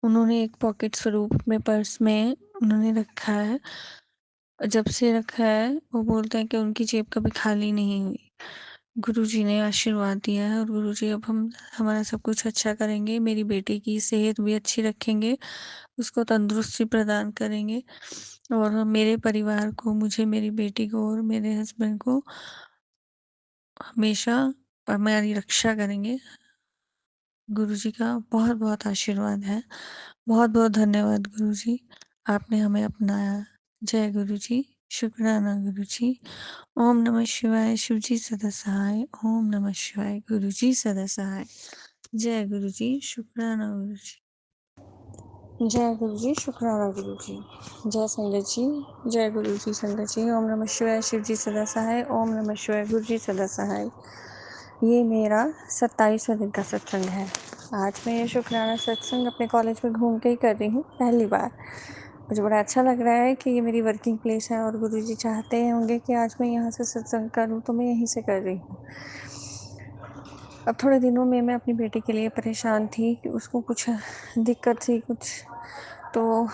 उन्होंने एक पॉकेट स्वरूप में पर्स में उन्होंने रखा है। जब से रखा है वो बोलते हैं कि उनकी जेब कभी खाली नहीं हुई। गुरुजी ने आशीर्वाद दिया है, और गुरुजी अब हम हमारा सब कुछ अच्छा करेंगे। मेरी बेटी की सेहत भी अच्छी रखेंगे, उसको तंदुरुस्ती प्रदान करेंगे, और मेरे परिवार को, मुझे, मेरी बेटी को और मेरे हस्बैंड को हमेशा हमारी रक्षा करेंगे। गुरुजी का बहुत बहुत आशीर्वाद है। बहुत बहुत धन्यवाद गुरुजी, आपने हमें अपनाया। जय गुरुजी, शुक्राना गुरुजी। ओम नमः शिवाय। शिव जी सदा सहाय। ओम नमः शिवाय। गुरु जी सदा सहाय। जय गुरु जी, शुक्राना गुरु जी। जय गुरु जी, शुक्राना गुरु जी। जय संगत जी। जय गुरु जी, संगत जी। ओम नमः शिवाय। शिव जी सदा सहाय। ओम नमः शिवाय। गुरु जी सदा सहाय। ये मेरा 27वां दिन का सत्संग है। आज मैं ये शुक्राना सत्संग अपने कॉलेज में घूम के ही कर रही हूँ, पहली बार। मुझे बड़ा अच्छा लग रहा है कि ये मेरी वर्किंग प्लेस है और गुरुजी चाहते होंगे कि आज मैं यहाँ से सत्संग करूँ, तो मैं यहीं से कर रही हूँ। अब थोड़े दिनों में मैं अपनी बेटी के लिए परेशान थी कि उसको कुछ दिक्कत थी कुछ, तो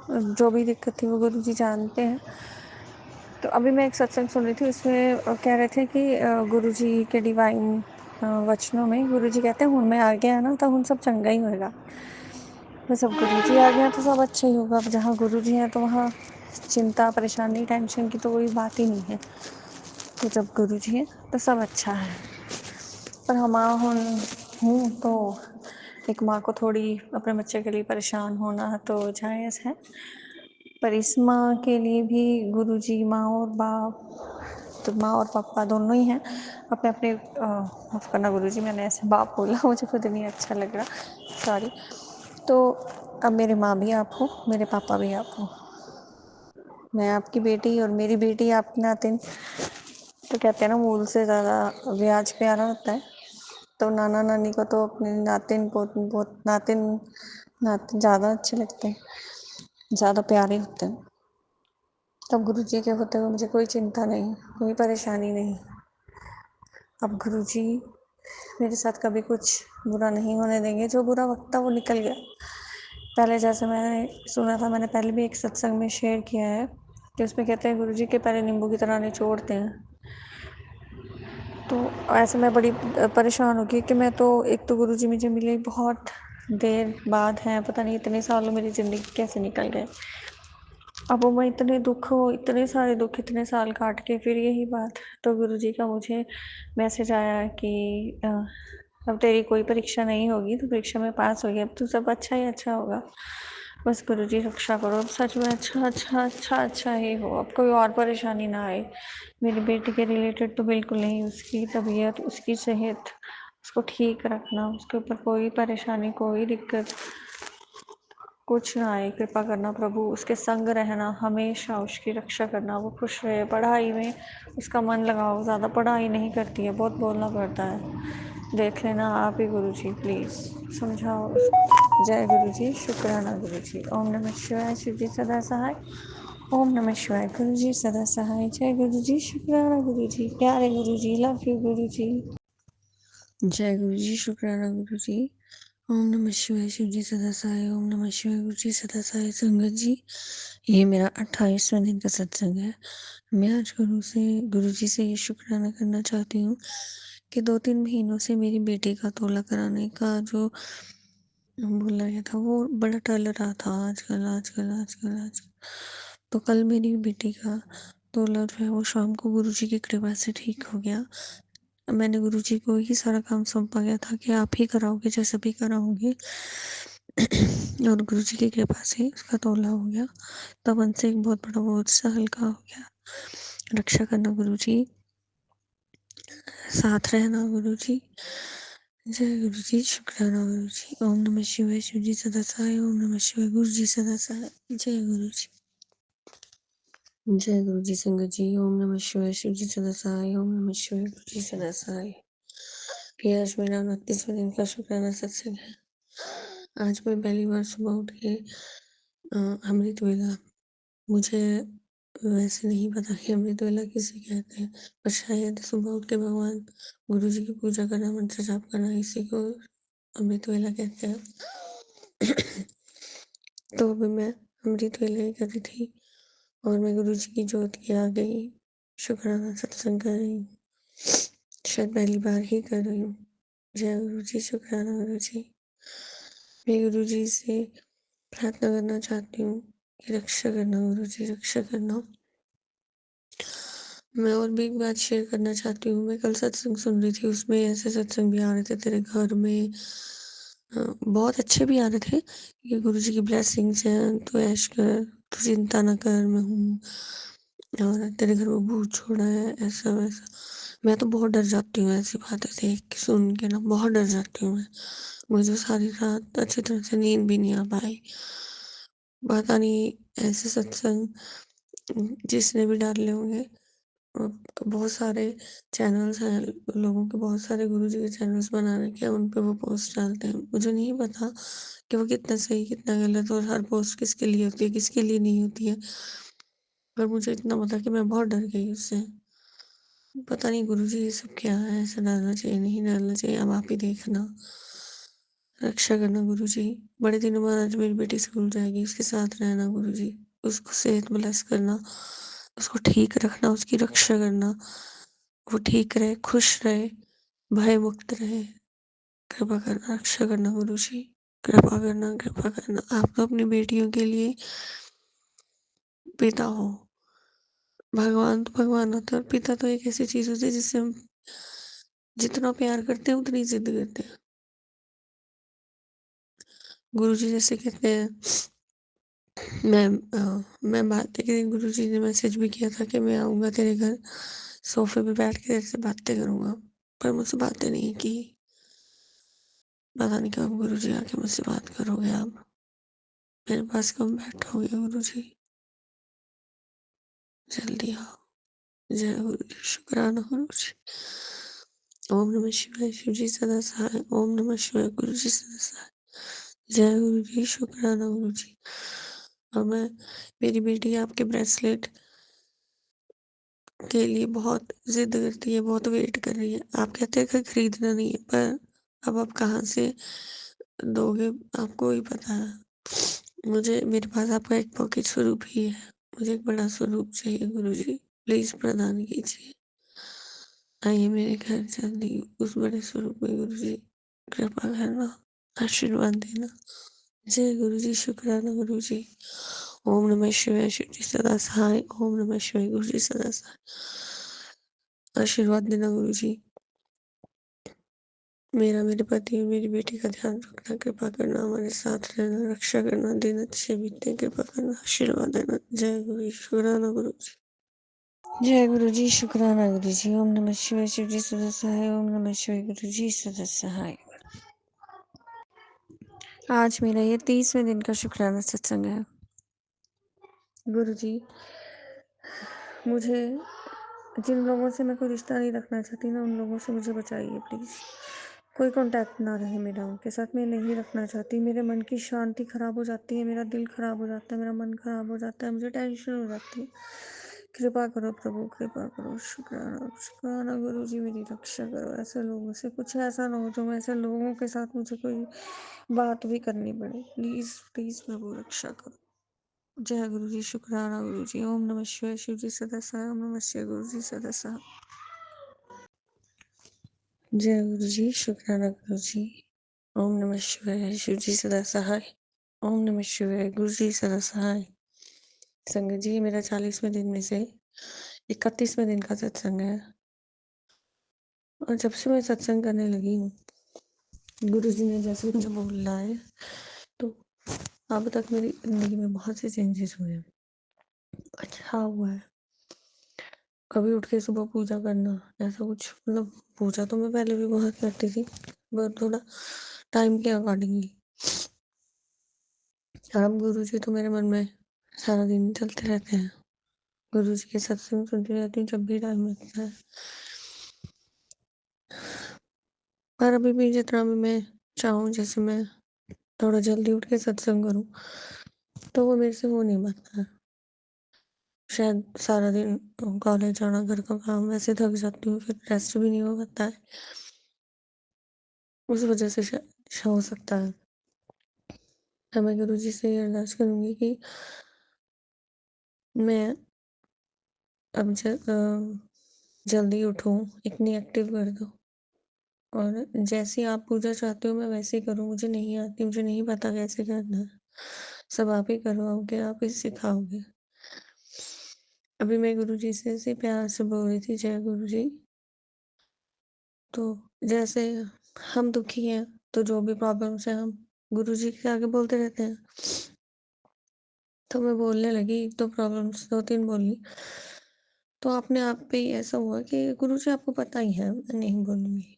जो भी दिक्कत थी वो गुरुजी जानते हैं। तो अभी मैं एक सत्संग सुन रही थी, उसमें कह रहे थे कि गुरुजी के डिवाइन वचनों में गुरुजी कहते हैं, हुण मैं आ गया ना तो हुण सब चंगा ही होएगा। बस अब गुरुजी आ गया तो सब अच्छा ही होगा। अब जहाँ गुरुजी हैं तो वहाँ चिंता परेशानी टेंशन की तो कोई बात ही नहीं है। तो जब गुरुजी हैं तो सब अच्छा है। पर हम हूँ तो एक माँ को थोड़ी अपने बच्चे के लिए परेशान होना तो जायज़ है, पर इस माँ के लिए भी गुरुजी माँ और बाप, तो माँ और पापा दोनों ही हैं अपने अपने। माफ़ करना गुरुजी, मैंने ऐसे बाप बोला, मुझे खुद नहीं अच्छा लग रहा, सॉरी। तो अब मेरे माँ भी आप हो, मेरे पापा भी आप हो, मैं आपकी बेटी और मेरी बेटी आपकी नातिन। तो कहते हैं ना, मूल से ज़्यादा ब्याज प्यारा होता है। तो नाना नानी को तो अपने नातिन बहुत नातिन नातिन ज़्यादा अच्छे लगते हैं, ज़्यादा प्यारे होते हैं। तब गुरुजी के होते हुए मुझे कोई चिंता नहीं, कोई परेशानी नहीं। अब गुरुजी मेरे साथ कभी कुछ बुरा नहीं होने देंगे। जो बुरा वक्त था वो निकल गया। पहले जैसे मैंने सुना था, मैंने पहले भी एक सत्संग में शेयर किया है कि उसमें कहते हैं गुरुजी के पैरे नींबू की तरह निचोड़ते हैं। तो ऐसे मैं बड़ी परेशान हो गई कि मैं तो, एक तो गुरुजी मुझे मिले बहुत देर बाद हैं, पता नहीं इतने सालों मेरी ज़िंदगी कैसे निकल गए। अब वो मैं इतने सारे दुख इतने साल काट के फिर यही बात। तो गुरुजी का मुझे मैसेज आया कि अब तेरी कोई परीक्षा नहीं होगी, तो परीक्षा में पास हो गई, अब तो सब अच्छा ही अच्छा होगा। बस गुरुजी रक्षा करो, अब सच में अच्छा अच्छा अच्छा अच्छा ही हो, अब कोई और परेशानी ना आए। मेरी बेटी के रिलेटेड तो बिल्कुल नहीं, उसकी तबीयत, उसकी सेहत, उसको ठीक रखना, उसके ऊपर कोई परेशानी कोई दिक्कत कुछ ना आए। कृपा करना प्रभु, उसके संग रहना, हमेशा उसकी रक्षा करना, वो खुश रहे। पढ़ाई में उसका मन लगाओ, ज़्यादा पढ़ाई नहीं करती है, बहुत बोलना पड़ता है, देख लेना आप ही गुरुजी, प्लीज़ समझाओ। जय गुरुजी, शुक्राना गुरुजी। ओम नमः शिवाय, शिव जी सदा सहाय। ओम नमः शिवाय, गुरुजी सदा सहाय। जय गुरुजी, शुक्राना गुरुजी, प्यारे गुरुजी, लव यू गुरुजी। जय गुरुजी, शुक्राना गुरुजी। ओम नमः शिवाय, शिव जी सदा सहाय। ओम नमः शिवाय, गुरु जी सदा सहाय। संगत जी, ये मेरा 28वां दिन का सत्संग है। मैं आज गुरु जी से ये शुक्राना करना चाहती हूँ कि 2-3 महीनों से मेरी बेटी का तोला कराने का जो बोला गया था वो बड़ा टल रहा था। आजकल आजकल आजकल आजकल तो कल मेरी बेटी का तोला जो है वो शाम को गुरु जी की कृपा से ठीक हो गया। मैंने गुरुजी को ही सारा काम सौंपा गया था कि आप ही कराओगे, जैसा भी कराओगे। और गुरुजी की कृपा से उसका तोला हो गया। तब से एक बहुत बड़ा बोझ सा हल्का हो गया। रक्षा करना गुरुजी, साथ रहना गुरुजी। जय गुरुजी, शुक्राना गुरुजी। ओम नमः शिवाय, शिव जी सदा सहाय। ओम नमः शिवाय, गुरु जी सदा सहाय। जय गुरुजी। जय गुरुजी। संगत जी, ओम नमः शिवाय, शिव जी सदा सहाय। ओम नमः शिवाय, गुरु जी सदा सहाय। ये आज मेरा 29वें दिन का शुक्राना सत्संग है। आज मैं पहली बार सुबह उठ के अमृत वेला, मुझे वैसे नहीं पता कि अमृत वेला किसे कहते हैं, पर शायद सुबह उठ के भगवान गुरु जी की पूजा करना, मंत्र जाप करना, इसी को अमृत वेला कहते हैं। तो अभी मैं अमृत वेला ही कर रही थी और मैं गुरु जी की ज्योत के आ गई, शुक्राना सत्संग कर रही हूँ। शायद पहली बार ही कर रही हूँ। जय गुरु जी, शुक्राना गुरु जी। मैं गुरु जी से प्रार्थना करना चाहती हूँ कि रक्षा करना गुरु जी, रक्षा करना। मैं और भी एक बात शेयर करना चाहती हूँ। मैं कल सत्संग सुन रही थी, उसमें ऐसे सत्संग भी आ रहे थे तेरे घर में, बहुत अच्छे भी आ रहे थे कि गुरु जी की ब्लेसिंग्स हैं, तो ऐश कर, तू चिंता ना कर, मैं हूँ, और तेरे घर में भूत छोड़ा है, ऐसा वैसा। मैं तो बहुत डर जाती हूँ ऐसी बातें देख के, सुन के ना बहुत डर जाती हूँ मैं। मुझे सारी रात अच्छी तरह से नींद भी नहीं आ पाई। पता नहीं ऐसे सत्संग जिसने भी डाले होंगे बहुत सारे चैनल्स हैं, लोगों के बहुत सारे गुरुजी के चैनल्स बना रखे हैं, उन पे वो पोस्ट डालते हैं। मुझे नहीं पता कि वो कितना सही, कितना गलत और हर पोस्ट किसके लिए होती है, किसके लिए नहीं होती है। पर मुझे इतना पता कि मैं बहुत डर गई उससे। पता नहीं गुरुजी ये सब क्या है, ऐसा डालना चाहिए, नहीं डालना चाहिए, अब आप ही देखना। रक्षा करना गुरुजी। बड़े दिनों बाद आज मेरी बेटी स्कूल जाएगी, उसके साथ रहना गुरुजी। उसको सेहत ब्लेस करना, उसको ठीक रखना, उसकी रक्षा करना। वो ठीक रहे, खुश रहे, भय मुक्त रहे। कृपा करना, रक्षा करना गुरुजी। कृपा करना, कृपा करना। आप तो अपनी बेटियों के लिए पिता हो। भगवान तो भगवान होते हैं और पिता तो एक ऐसी चीज होती है जिससे हम जितना प्यार करते हैं उतनी जिद करते हैं। गुरुजी जैसे कहते हैं, मैं बात एक दिन गुरुजी ने मैसेज भी किया था कि मैं आऊंगा तेरे घर, सोफे पे बैठ के तेरे से बातें करूंगा, पर मुझसे बातें नहीं की। पता नहीं कब गुरुजी आके मुझसे बात करोगे आप, मेरे पास कब बैठोगे गुरुजी। जल्दी आओ। जय गुरुजी, शुक्राना गुरुजी। ओम नमः शिवाय, शिव जी सदा सहाय। ओम नमः शिवाय, गुरु जी सदा सहाय। जय गुरु जी, शुक्राना गुरु जी। और मेरी बेटी आपके ब्रेसलेट के लिए बहुत जिद करती है, बहुत वेट कर रही है। आप कहते हैं कि खरीदना नहीं है, पर अब आप कहाँ से दोगे आपको ही पता है। मुझे, मेरे पास आपका एक पॉकेट स्वरूप ही है, मुझे एक बड़ा स्वरूप चाहिए गुरु जी, प्लीज प्रदान कीजिए। आइए मेरे घर जल्दी, उस बड़े स्वरूप में गुरु जी कृपा करना, आशीर्वाद देना। जय गुरु जी, शुक्राना गुरु जी। ओम नमः शिवाय, शिव जी सदा सहाय। ओम नमः शिवाय, गुरु जी सदा सहाय। आशीर्वाद देना गुरु जी। मेरा, मेरे पति और मेरी बेटी का ध्यान रखना, कृपा करना, हमारे साथ रहना, रक्षा करना, दिन अच्छे बीतने कृपा करना, आशीर्वाद देना। जय गुरु जी, शुक्राना गुरु जी। जय गुरु जी, शुक्राना गुरु जी। ओम नमः शिवाय, शिव जी सदा सहाय। ओम नमः शिवाय, गुरु जी सदा सहाय। आज मेरा ये 30वें दिन का शुक्राना सत्संग है। गुरु जी, मुझे, जिन लोगों से मैं कोई रिश्ता नहीं रखना चाहती ना, उन लोगों से मुझे बचाइए प्लीज़। कोई कांटेक्ट ना रहे मेरा उनके साथ, मैं नहीं रखना चाहती। मेरे मन की शांति खराब हो जाती है, मेरा दिल खराब हो जाता है, मेरा मन खराब हो जाता है, मुझे टेंशन हो जाती है। कृपा करो प्रभु, कृपा करो। शुक्राना, शुक्राना गुरु जी, मेरी रक्षा करो ऐसे लोगों से। कुछ ऐसा ना हो जो मैं ऐसे लोगों के साथ मुझे कोई बात भी करनी पड़े। प्लीज़ प्लीज़ प्रभु, रक्षा करो। जय गुरु जी, शुक्राना गुरु जी। ओम नमः शिवाय, शिव जी सदा सहाय। ओम नमः शिवाय, गुरु जी सदा सहाय। जय गुरु जी, शुक्राना गुरु जी। ओम नमः शिवाय, शिव जी सदा सहाय। ओम नमः शिवाय, गुरु जी सदा सहाय। संगत जी, मेरा 40वें दिन में से 31वें दिन का सत्संग है, और जब से मैं सत्संग करने लगी हूँ, गुरु जी ने जैसे मुझे बोला है, तो अब तक मेरी जिंदगी में बहुत से चेंजेस हुए हैं। अच्छा हुआ है। कभी उठ के सुबह पूजा करना, ऐसा कुछ, मतलब पूजा तो मैं पहले भी बहुत करती थी, पर थोड़ा टाइम के अकॉर्डिंगली। और अब गुरु जी तो मेरे मन में सारा दिन चलते रहते हैं। गुरु जी के सत्संग सुनती रहती हूँ जब भी टाइम लगता है। पर अभी भी जितना भी मैं चाहूँ, जैसे मैं थोड़ा जल्दी उठ के सत्संग करूँ, तो वो मेरे से हो नहीं पाता है। शायद सारा दिन कॉलेज जाना, घर का काम, वैसे थक जाती हूँ, फिर रेस्ट भी नहीं हो पाता है, उस वजह से शायद हो सकता है। तो मैं गुरु जी से ये अरदास करूंगी कि मैं अब जल्दी उठूं, इतनी एक्टिव कर दो, और जैसी आप पूजा चाहते हो मैं वैसे ही करूँ। मुझे नहीं आती, मुझे नहीं पता कैसे करना है, सब आप ही करवाओगे, आप ही सिखाओगे। अभी मैं गुरु जी से ऐसे प्यार से बोल रही थी, जय गुरु जी। तो जैसे हम दुखी हैं, तो जो भी प्रॉब्लम्स है हम गुरु जी के आगे बोलते रहते हैं। तो मैं बोलने लगी, तो प्रॉब्लम्स 2-3 बोली, तो अपने आप पे ही ऐसा हुआ कि गुरु जी आपको पता ही है, मैं नहीं बोलूँगी,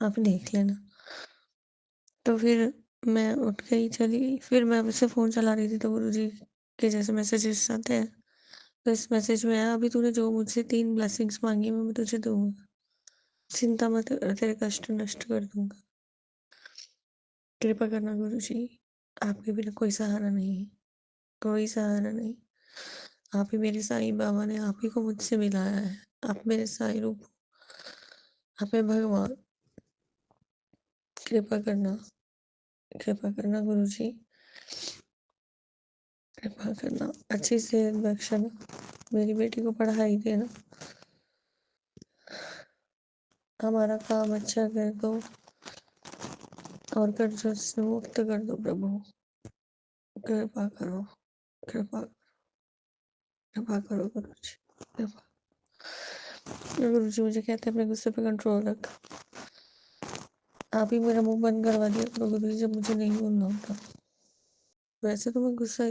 आप देख लेना। तो फिर मैं उठ गई, चली गई। फिर मैं वैसे फ़ोन चला रही थी, तो गुरु जी के जैसे मैसेजेस आते हैं, तो इस मैसेज में आया, अभी तूने जो मुझसे 3 ब्लेसिंग्स मांगी मैं तुझे दूंगा, चिंता मत कर, तेरे कष्ट नष्ट कर दूंगा। कृपा करना गुरु जी, आपके बिना कोई सहारा नहीं है, कोई सहारा नहीं। आप ही मेरे साईं बाबा ने आप ही को मुझसे मिलाया है। आप मेरे साईं रूप हो, आप है भगवान। कृपा करना गुरु जी, कृपा करना। अच्छी सेहत बख्शना, मेरी बेटी को पढ़ाई देना, हमारा काम अच्छा कर दो और कर्जों से मुक्त कर दो प्रभु। कृपा करो, कृपा कृपा करो गुरु जी, कृपा। गुरु जी मुझे कहते हैं अपने गुस्से पे कंट्रोल रख। आप ही मेरा मुंह बंद करवा दिया करो गुरु जी जब मुझे नहीं बोलना होता। वैसे तो मैं गुस्सा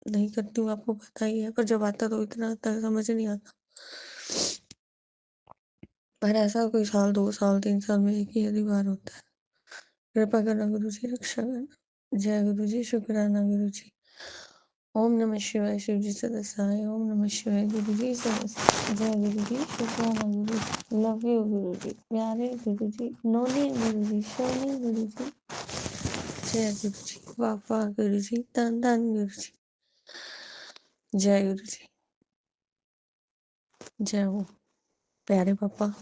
नहीं करती हूँ, आपको पता ही है, पर जब आता तो इतना आता है समझ नहीं आता। पर ऐसा कोई साल 2 साल 3 साल में एक ही आधी बार होता है। कृपा करना गुरु जी, रक्षा करना। जय गुरु जी, शुक्राना गुरु जी। ओम नमः शिवाय, शिव जी सदस्याय। ओम नमः शिवाय, गुरु जी सदस्याय। जय गुरु जी, शुक्राना गुरु जी। लव यू गुरु जी, प्यारे गुरु जी, नोने गुरु जी, सोने गुरु जी। जय गुरु जी, वाह वाह गुरु जी, धन धन गुरु जी। जय गुरु जी, जय हो प्यारे पापा,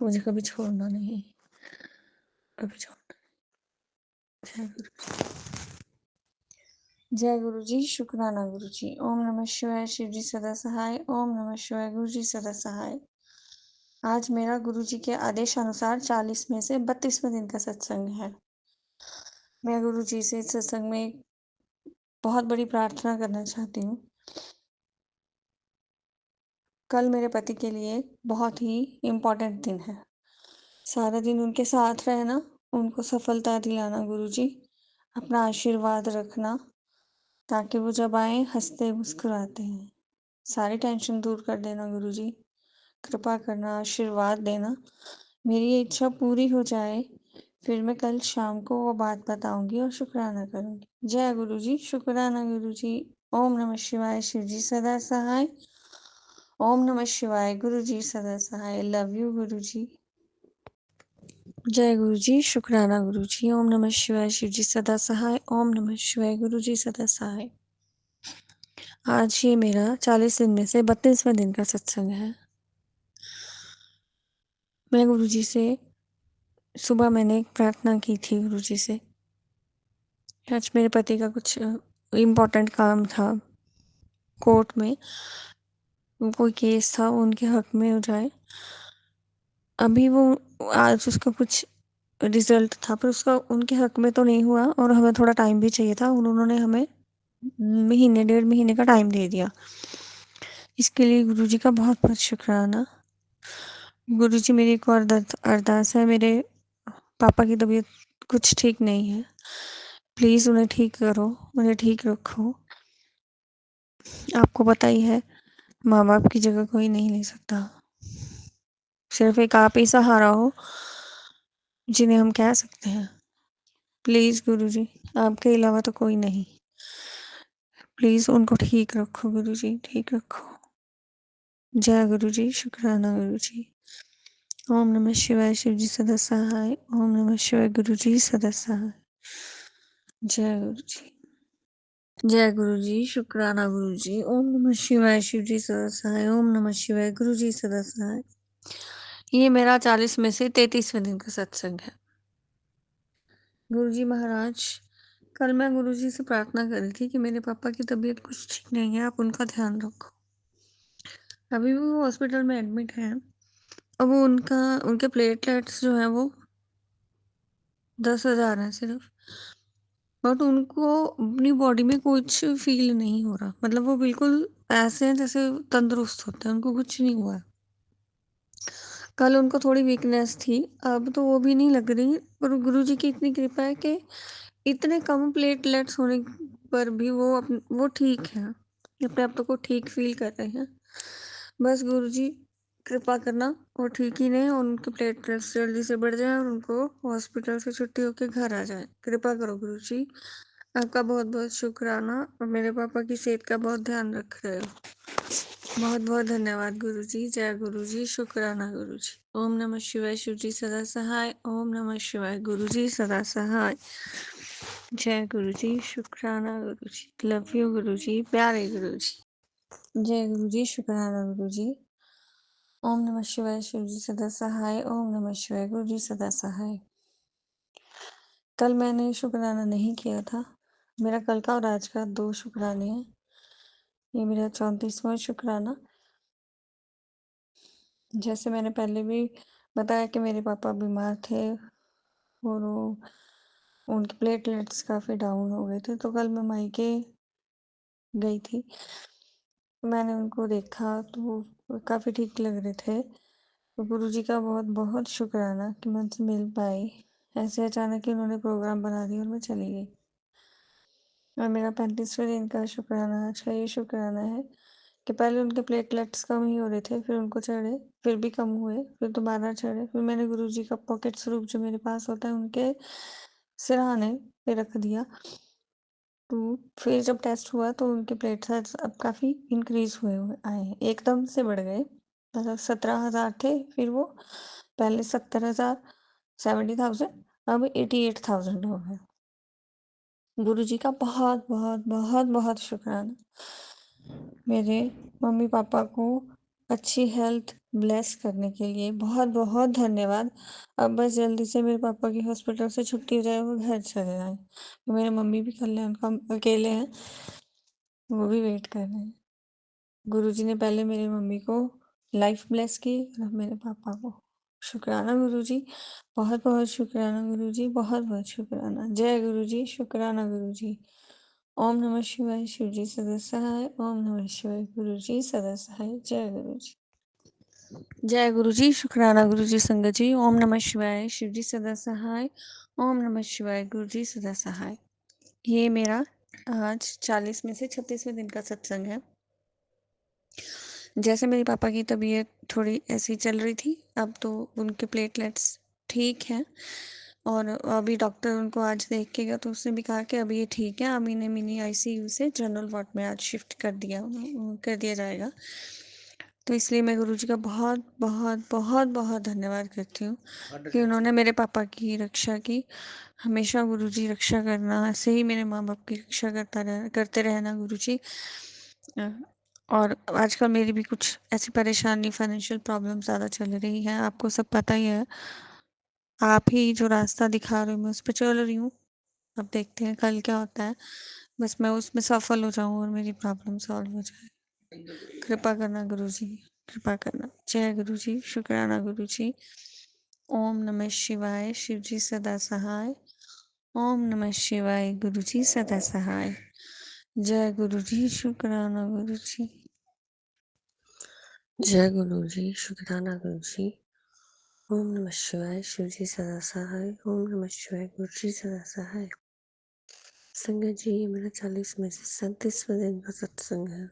मुझे कभी छोड़ना नहीं, कभी छोड़ना। जय गुरु, जय गुरु जी, शुक्राना गुरु जी। ओम नमः शिवाय, शिव जी सदा सहाय। ओम नमः शिवाय, गुरु जी सदा सहाय। आज मेरा गुरु जी के आदेश अनुसार 40 में से 32वें दिन का सत्संग है। मैं गुरु जी से इस सत्संग में एक बहुत बड़ी प्रार्थना करना चाहती हूँ। कल मेरे पति के लिए बहुत ही इम्पोर्टेंट दिन है। सारा दिन उनके साथ रहना, उनको सफलता दिलाना गुरु जी, अपना आशीर्वाद रखना ताकि वो जब आए हंसते मुस्कुराते हैं। सारी टेंशन दूर कर देना गुरु जी, कृपा करना, आशीर्वाद देना, मेरी ये इच्छा पूरी हो जाए। फिर मैं कल शाम को वो बात बताऊंगी और शुक्राना करूंगी। जय गुरु जी, शुक्राना गुरु जी। ओम नमः शिवाय, शिव जी सदा सहाय। ओम नमः शिवाय, गुरु जी सदा सहाय। लव यू गुरु जी। जय गुरु जी, शुक्राना गुरु जी। ओम नमः शिवाय, शिव जी सदा सहाय। ओम नमः शिवाय, गुरु जी सदा सहाय। आज ये मेरा 40 दिन में से 32वें दिन का सत्संग है। मैं गुरु जी से सुबह मैंने एक प्रार्थना की थी गुरु जी से। आज मेरे पति का कुछ इम्पोर्टेंट काम था कोर्ट में, कोई केस था वो उनके हक में हो जाए। अभी वो आज उसका कुछ रिजल्ट था पर उसका उनके हक में तो नहीं हुआ और हमें थोड़ा टाइम भी चाहिए था। उन्होंने हमें महीने 1.5 महीने का टाइम दे दिया। इसके लिए गुरु जी का बहुत बहुत शुक्राना। गुरु जी मेरी एक और अरदास है, मेरे पापा की तबीयत कुछ ठीक नहीं है, प्लीज़ उन्हें ठीक करो, उन्हें ठीक रखो। आपको पता ही है माँ बाप की जगह कोई नहीं ले सकता, सिर्फ एक आप ही सहारा हो जिन्हें हम कह सकते हैं। प्लीज़ गुरु जी, आपके अलावा तो कोई नहीं, प्लीज़ उनको ठीक रखो गुरु जी, ठीक रखो। जय गुरु जी, शुक्राना गुरु जी। ओम नमः शिवाय, शिव जी सदा सहाय। ओम नमः शिवाय, गुरु जी सदा सहाय। जय गुरु जी, जय गुरु जी, शुक्राना गुरु जी। ओम नमः शिवाय, शिव जी सदा सहाय। ओम नमः शिवाय, गुरु जी सदा सहाय। ये मेरा 40 में से 33वें दिन का सत्संग है। गुरु जी महाराज, कल मैं गुरु जी से प्रार्थना कर रही थी कि मेरे पापा की तबीयत कुछ ठीक नहीं है, आप उनका ध्यान रखो। अभी भी वो हॉस्पिटल में एडमिट हैं। अब वो उनके प्लेटलेट्स जो हैं वो 10,000 हैं सिर्फ, बट उनको अपनी बॉडी में कुछ फील नहीं हो रहा। मतलब वो बिल्कुल ऐसे हैं जैसे तंदुरुस्त होते हैं, उनको कुछ नहीं हुआ है। कल उनको थोड़ी वीकनेस थी, अब तो वो भी नहीं लग रही। पर गुरु जी की इतनी कृपा है कि इतने कम प्लेटलेट्स होने पर भी वो ठीक है, अपने आप को ठीक फील कर रहे हैं। बस गुरु जी कृपा करना वो ठीक ही नहीं, उनके प्लेटलेट्स जल्दी से बढ़ जाए और उनको हॉस्पिटल से छुट्टी होकर घर आ जाए। कृपा करो गुरु जी, आपका बहुत बहुत शुक्राना और मेरे पापा की सेहत का बहुत ध्यान रख रहे हो। बहुत बहुत धन्यवाद गुरुजी। जय गुरुजी। शुक्राना गुरुजी। ओम नमः शिवाय। शिवजी सदा सहाय। ओम नमः शिवाय। गुरुजी सदा सहाय। जय गुरुजी। शुक्राना गुरुजी। लव यू गुरुजी। प्यारे गुरुजी। जय गुरुजी। शुक्राना गुरुजी। ओम नमः शिवाय। शिवजी सदा सहाय। ओम नमः शिवाय। गुरुजी सदा सहाय। कल मैंने शुक्राना नहीं किया था। मेरा कल का और आज का 2 शुक्राने हैं। ये मेरा 34वां शुक्राना। जैसे मैंने पहले भी बताया कि मेरे पापा बीमार थे और उनके प्लेटलेट्स काफ़ी डाउन हो गए थे, तो कल मैं मायके गई थी। मैंने उनको देखा तो वो काफ़ी ठीक लग रहे थे। तो गुरुजी का बहुत बहुत शुक्राना कि मैं उनसे मिल पाई। ऐसे अचानक ही उन्होंने प्रोग्राम बना दिया और मैं चली गई। और मेरा 35वें दिन का शुक्राना आज का ये शुक्राना है कि पहले उनके प्लेटलेट्स कम ही हो रहे थे, फिर उनको चढ़े, फिर भी कम हुए, फिर दोबारा चढ़े, फिर मैंने गुरुजी का पॉकेट स्वरूप जो मेरे पास होता है उनके सिरहाने पे रख दिया। तो फिर जब टेस्ट हुआ तो उनके प्लेटलेट्स अब काफ़ी इंक्रीज हुए आए हैं, एकदम से बढ़ गए। मतलब 17,000 थे, फिर वो पहले 70,000, 70,000, अब 88,000 हो गए। गुरुजी का बहुत बहुत बहुत बहुत शुक्राना। मेरे मम्मी पापा को अच्छी हेल्थ ब्लेस करने के लिए बहुत बहुत धन्यवाद। अब बस जल्दी से मेरे पापा की हॉस्पिटल से छुट्टी हो जाए, वो घर चले जाएं। मेरे मम्मी भी कल्याण का अकेले हैं, वो भी वेट कर रहे हैं। गुरुजी ने पहले मेरी मम्मी को लाइफ ब्लेस की और अब मेरे पापा को। शुक्राना गुरुजी। बहुत बहुत शुक्राना गुरुजी। बहुत बहुत शुक्राना। जय गुरुजी। शुक्राना गुरुजी। ओम नमः शिवाय। शिवजी सदा सहाय। ओम नमः शिवाय। गुरुजी सदा सहाय। जय गुरुजी। जय गुरुजी। शुक्राना गुरुजी। संगत जी। ओम नमः शिवाय। शिवजी सदा सहाय। ओम नमः शिवाय। गुरुजी सदा सहाय। ये मेरा आज 40 में से 36वें दिन का सत्संग है। जैसे मेरे पापा की तबीयत थोड़ी ऐसी चल रही थी, अब तो उनके प्लेटलेट्स ठीक हैं और अभी डॉक्टर उनको आज देख के गया तो उसने भी कहा कि अभी ये ठीक है। अब इन्हें मिनी आईसीयू से जनरल वार्ड में आज शिफ्ट कर दिया जाएगा। तो इसलिए मैं गुरुजी का बहुत बहुत बहुत बहुत धन्यवाद करती हूँ कि उन्होंने मेरे पापा की रक्षा की। हमेशा गुरुजी रक्षा करना, ऐसे ही मेरे माँ बाप की रक्षा करते रहना गुरुजी। और आजकल मेरी भी कुछ ऐसी परेशानी, फाइनेंशियल प्रॉब्लम ज़्यादा चल रही है, आपको सब पता ही है। आप ही जो रास्ता दिखा रहे हो मैं उस पर चल रही हूँ। अब देखते हैं कल क्या होता है। बस मैं उसमें सफल हो जाऊँ और मेरी प्रॉब्लम सॉल्व हो जाए। कृपा करना गुरुजी, कृपा करना। जय गुरुजी। शुक्राना गुरुजी। ओम नमः शिवाय। शिवजी सदा सहाय। ओम नमः शिवाय। गुरुजी सदा सहाय। जय गुरुजी। शुक्राना गुरुजी। जय गुरुजी। शुक्राना गुरुजी। ओम नमः शिवाय। शिवजी सदा सहाय। ओम नमः शिवाय। गुरुजी सदा सहाय। संगत जी, ये मेरा 40 में से 37वें दिन का सत्संग है।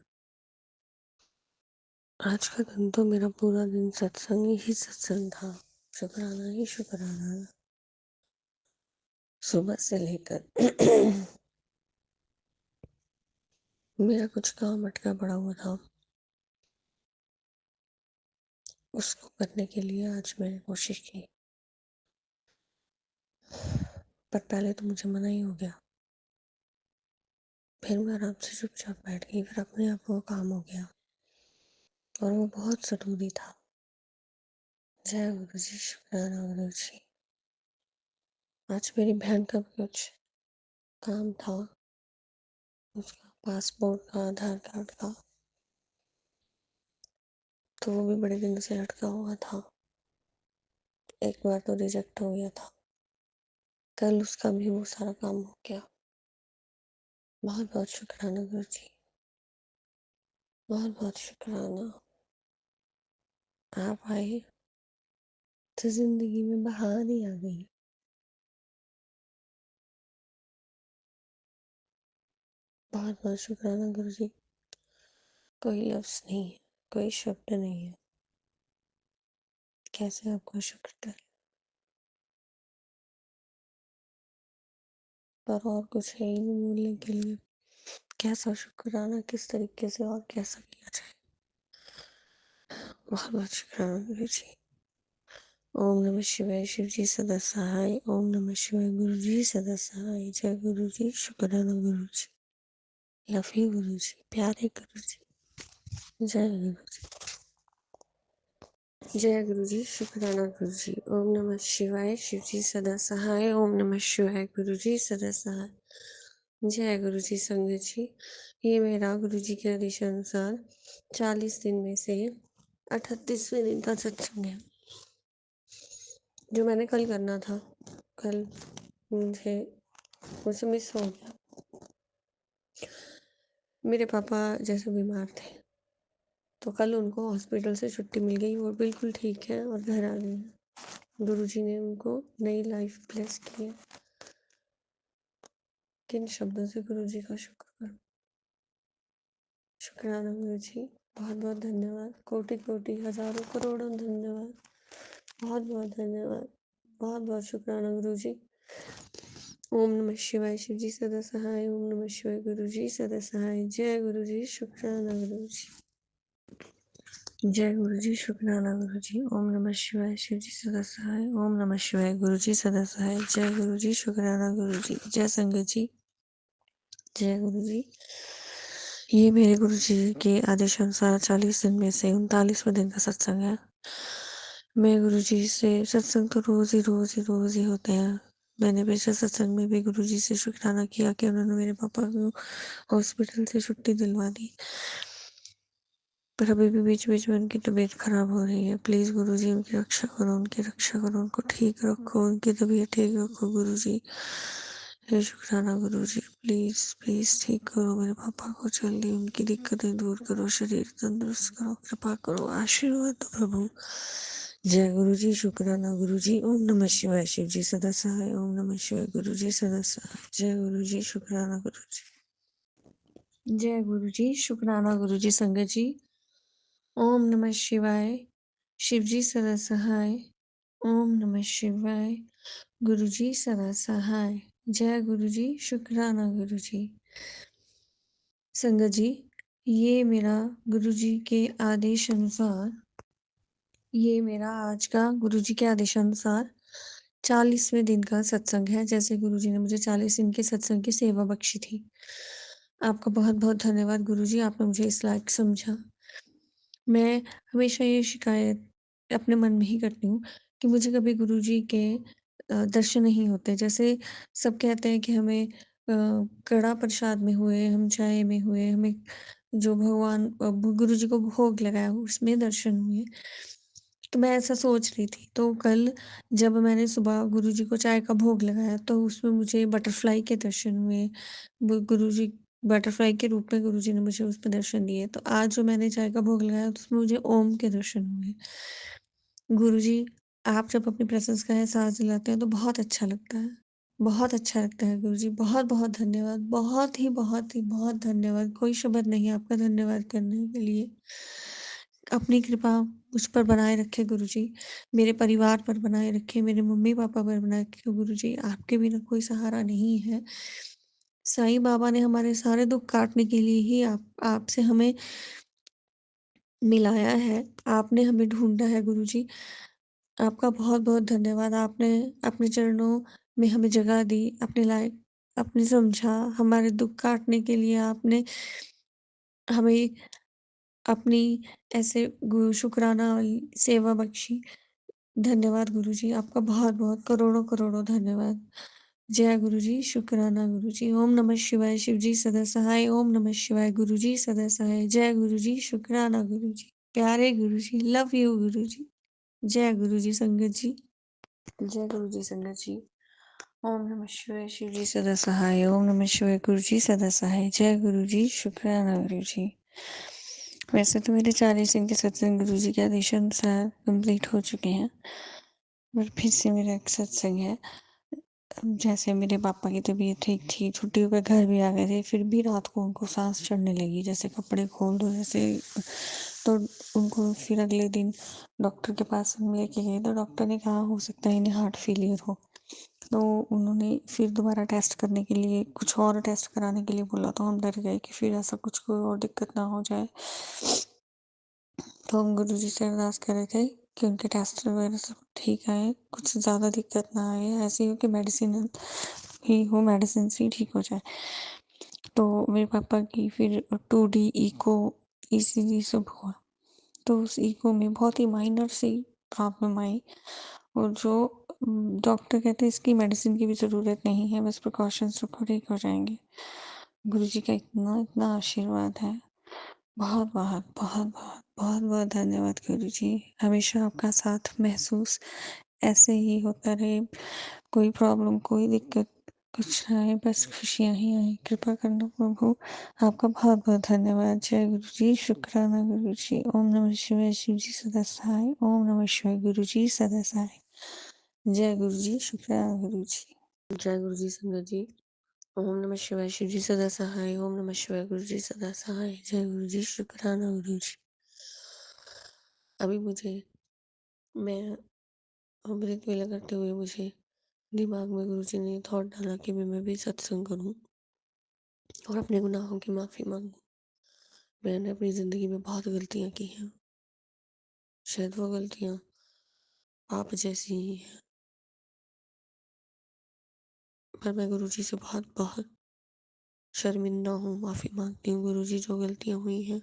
आज का दिन तो मेरा पूरा दिन सत्संग ही सत्संग था। शुक्राना ही शुक्राना। सुबह से लेकर मेरा कुछ काम अटका पड़ा हुआ था, उसको करने के लिए आज मैंने कोशिश की, पर पहले तो मुझे मना ही हो गया। फिर मैं आराम से चुपचाप बैठ गई, फिर अपने आप वो काम हो गया और वो बहुत जरूरी था। जय गुरु जी। शुक्राना गुरु जी। आज मेरी बहन का भी कुछ काम था, उसका पासपोर्ट का, आधार कार्ड का, तो वो भी बड़े दिन से लटका हुआ था। एक बार तो रिजेक्ट हो गया था, कल उसका भी वो सारा काम हो गया। बहुत बहुत शुक्राना गुरु जी। बहुत बहुत शुक्राना। आप आए तो जिंदगी में बहार ही आ गई। बहुत बहुत शुक्राना गुरु जी। कोई लफ्ज नहीं है, कोई शब्द नहीं है, कैसे आपको शुक्र करें। पर और कुछ है ही नहीं बोलने के लिए। कैसा शुक्राना, किस तरीके से और कैसा किया जाए। बहुत बहुत शुक्राना गुरु जी। ओम नमः शिवाय, शिव जी सदा सहाय। ओम नमः शिवाय, गुरु जी सदा सहाय। जय गुरु जी, शुक्राना गुरु जी। लव यू गुरु जी, प्यारे गुरु जी। जय गुरु जी। जय गुरु जी, शुक्राना गुरु जी। ओम नमः शिवाय, शिव जी सदा सहाय। ओम नमः शिवाय, गुरु जी सदा सहाय। जय गुरु जी। संगत जी, ये मेरा गुरु जी के आदेशानुसार 40 दिन में से 38वें दिन का सत्संग है, जो मैंने कल करना था। कल मुझे मुझसे मिस हो गया। मेरे पापा जैसे बीमार थे, तो कल उनको हॉस्पिटल से छुट्टी मिल गई। वो बिल्कुल ठीक है और घर आ गए हैं। गुरु जी ने उनको नई लाइफ ब्लेस की है। किन शब्दों से गुरु जी का शुक्र करूं। शुक्राना गुरु जी, बहुत बहुत धन्यवाद। कोटि कोटि हजारों करोड़ों धन्यवाद। बहुत बहुत धन्यवाद। बहुत बहुत शुक्राना गुरु जी। ओम नमः शिवाय, शिव जी सदा सहाय। ओम नमः शिवाय, गुरु जी सदा सहाय। जय गुरु जी, शुक्राना गुरु जी। जय गुरु जी, शुक्राना गुरु जी। ओम नमः शिवाय, शिव जी सदा सहाय। ओम नमः शिवाय, गुरु जी सदा सहाय। जय गुरु जी, शुक्राना गुरु जी। जय संगत जी, जय गुरु जी। ये मेरे गुरु जी के आदेश अनुसार 40 दिन में से 39वें दिन का सत्संग है। मैं गुरु जी से सत्संग तो रोज ही होते हैं। मैंने पिछले सत्संग में भी गुरु जी से शुक्राना किया कि उन्होंने मेरे पापा को हॉस्पिटल से छुट्टी दिलवा दी, पर अभी भी बीच बीच में उनकी तबीयत खराब हो रही है। प्लीज गुरु जी उनकी रक्षा करो, उनकी रक्षा करो, उनको ठीक रखो, उनकी तबीयत ठीक रखो गुरु जी। हे शुक्राना गुरु जी, प्लीज प्लीज ठीक करो मेरे पापा को जल्दी, उनकी दिक्कतें दूर करो, शरीर तंदुरुस्त करो, कृपा करो, आशीर्वाद दो प्रभु। जय गुरु जी, शुक्राना गुरु जी। ओम नमः शिवाय, शिव जी सदा सहाय। ओम नमः शिवाय, गुरु जी सदा सहाय। जय गुरु जी, शुक्राना गुरु जी। जय गुरु जी, शुक्राना गुरु जी। संगत जी, ओम नमः शिवाय, शिव जी सदा सहाय। ओम नमः शिवाय, गुरु जी सदा सहाय। जय गुरु जी, शुक्राना गुरु जी। संगत जी, ये मेरा गुरु जी के आदेश अनुसार, ये मेरा आज का गुरु जी के आदेश अनुसार 40वें दिन का सत्संग है। जैसे गुरु जी ने मुझे 40 दिन के सत्संग की सेवा बख्शी थी। आपका बहुत बहुत धन्यवाद गुरु जी, आपने मुझे इस लायक समझा। मैं हमेशा ये शिकायत अपने मन में ही करती हूँ कि मुझे कभी गुरु जी के दर्शन नहीं होते। जैसे सब कहते हैं कि हमें कड़ा प्रसाद में हुए, हम चाय में हुए, हमें जो भगवान गुरु जी को भोग लगाया उसमें दर्शन हुए। तो मैं ऐसा सोच रही थी। तो कल जब मैंने सुबह गुरु जी को चाय का भोग लगाया, तो उसमें मुझे बटरफ्लाई के दर्शन हुए। वो गुरु जी बटरफ्लाई के रूप में गुरु जी ने मुझे उसमें दर्शन दिए। तो आज जो मैंने चाय का भोग लगाया, तो उसमें मुझे ओम के दर्शन हुए। गुरु जी, आप जब अपनी प्रेज़ेंस का एहसास दिलाते हैं तो बहुत अच्छा लगता है। बहुत अच्छा लगता है गुरु जी। बहुत-बहुत धन्यवाद। बहुत ही बहुत धन्यवाद। कोई शब्द नहीं है आपका धन्यवाद करने के लिए। अपनी कृपा मुझ पर बनाए रखें गुरु जी। मेरे परिवार पर बनाए रखें, मेरे मम्मी-पापा पर बनाए रखें गुरु जी। आपके बिना कोई सहारा नहीं है। साईं बाबा ने हमारे सारे दुःख काटने के लिए ही आपसे हमें मिलाया है। आपने हमें ढूँढा है गुरु जी। आपका बहुत-बहुत धन्यवाद। आपने अपने चरणों में हमें जगह दी, अपने लायक आपने समझा, हमारे दुःख काटने के लिए आपने हमें अपनी ऐसे शुक्राना वाली सेवा बख्शी। धन्यवाद गुरु जी, आपका बहुत-बहुत करोड़ों-करोड़ों धन्यवाद। जय गुरु जी, शुक्राना गुरु जी। ओम नमः शिवाय, शिव जी सदा सहाय। ओम नमः शिवाय, गुरु जी सदा सहाय। जय गुरु जी, शुक्राना गुरु जी। प्यारे गुरु जी, लव यू गुरु जी। जय गुरु जी संगत जी। जय गुरु जी संगत जी। ओम नमः शिवाय, शिव जी सदा सहाय। ओम नमः शिवाय, गुरु जी सदा सहाय। जय गुरु जी, शुक्राना गुरु जी। वैसे तो मेरे 40 दिन के सत्संग गुरु जी के आदेशानुसार कंप्लीट हो चुके हैं, पर फिर से मेरा एक सत्संग है। जैसे मेरे पापा की तबीयत ठीक थी, छुट्टियों पे घर भी आ गए थे, फिर भी रात को उनको सांस चढ़ने लगी, जैसे कपड़े खोल दो जैसे। तो उनको फिर अगले दिन डॉक्टर के पास हम लेके गए, तो डॉक्टर ने कहा हो सकता है इन्हें हार्ट फेलियर हो। तो उन्होंने फिर दोबारा टेस्ट करने के लिए, कुछ और टेस्ट कराने के लिए बोला, तो हम डर गए कि फिर ऐसा कुछ कोई और दिक्कत ना हो जाए। तो हम गुरुजी से अरदास कर रहे थे कि उनके टेस्ट वगैरह सब ठीक आए, कुछ ज़्यादा दिक्कत ना आए, ऐसी हो कि मेडिसिन ही हो, मेडिसिन से ही ठीक हो जाए। तो मेरे पापा की फिर 2D इको, ईसीजी सब हुआ। तो उस इको में बहुत ही माइनर सी प्रॉब्लम आई, और जो डॉक्टर कहते हैं इसकी मेडिसिन की भी ज़रूरत नहीं है, बस प्रिकॉशंस रखो, ठीक हो जाएंगे। गुरुजी का इतना इतना आशीर्वाद है। बहुत बहुत बहुत बहुत बहुत बहुत धन्यवाद गुरुजी। हमेशा आपका साथ महसूस ऐसे ही होता रहे। कोई प्रॉब्लम, कोई दिक्कत कुछ ना आए, बस खुशियाँ ही आए। कृपा करना प्रभु। आपका बहुत बहुत धन्यवाद। जय गुरुजी, शुक्राना गुरुजी। ओम नमः शिवाय। शिव जी सदा सहाय। ओम नमः शिवाय। गुरुजी सदा सहाय। जय गुरुजी, शुक्राना गुरुजी। जय गुरुजी संगत जी। ओम नमः शिवाय। शिव जी सदा सहाय। ओम नमः शिवाय। गुरुजी सदा सहाय। जय गुरुजी, शुक्राना गुरुजी। अभी मैं अमृत वेला करते हुए मुझे दिमाग में गुरुजी ने थॉट डाला कि मैं भी सत्संग करूं और अपने गुनाहों की माफी मांगूं। मैंने अपनी जिंदगी में बहुत गलतियां की हैं। शायद वो गलतियां पाप जैसी ही हैं, पर मैं गुरुजी से बहुत बहुत शर्मिंदा हूँ। माफी मांगती हूँ गुरुजी, जो गलतियां हुई हैं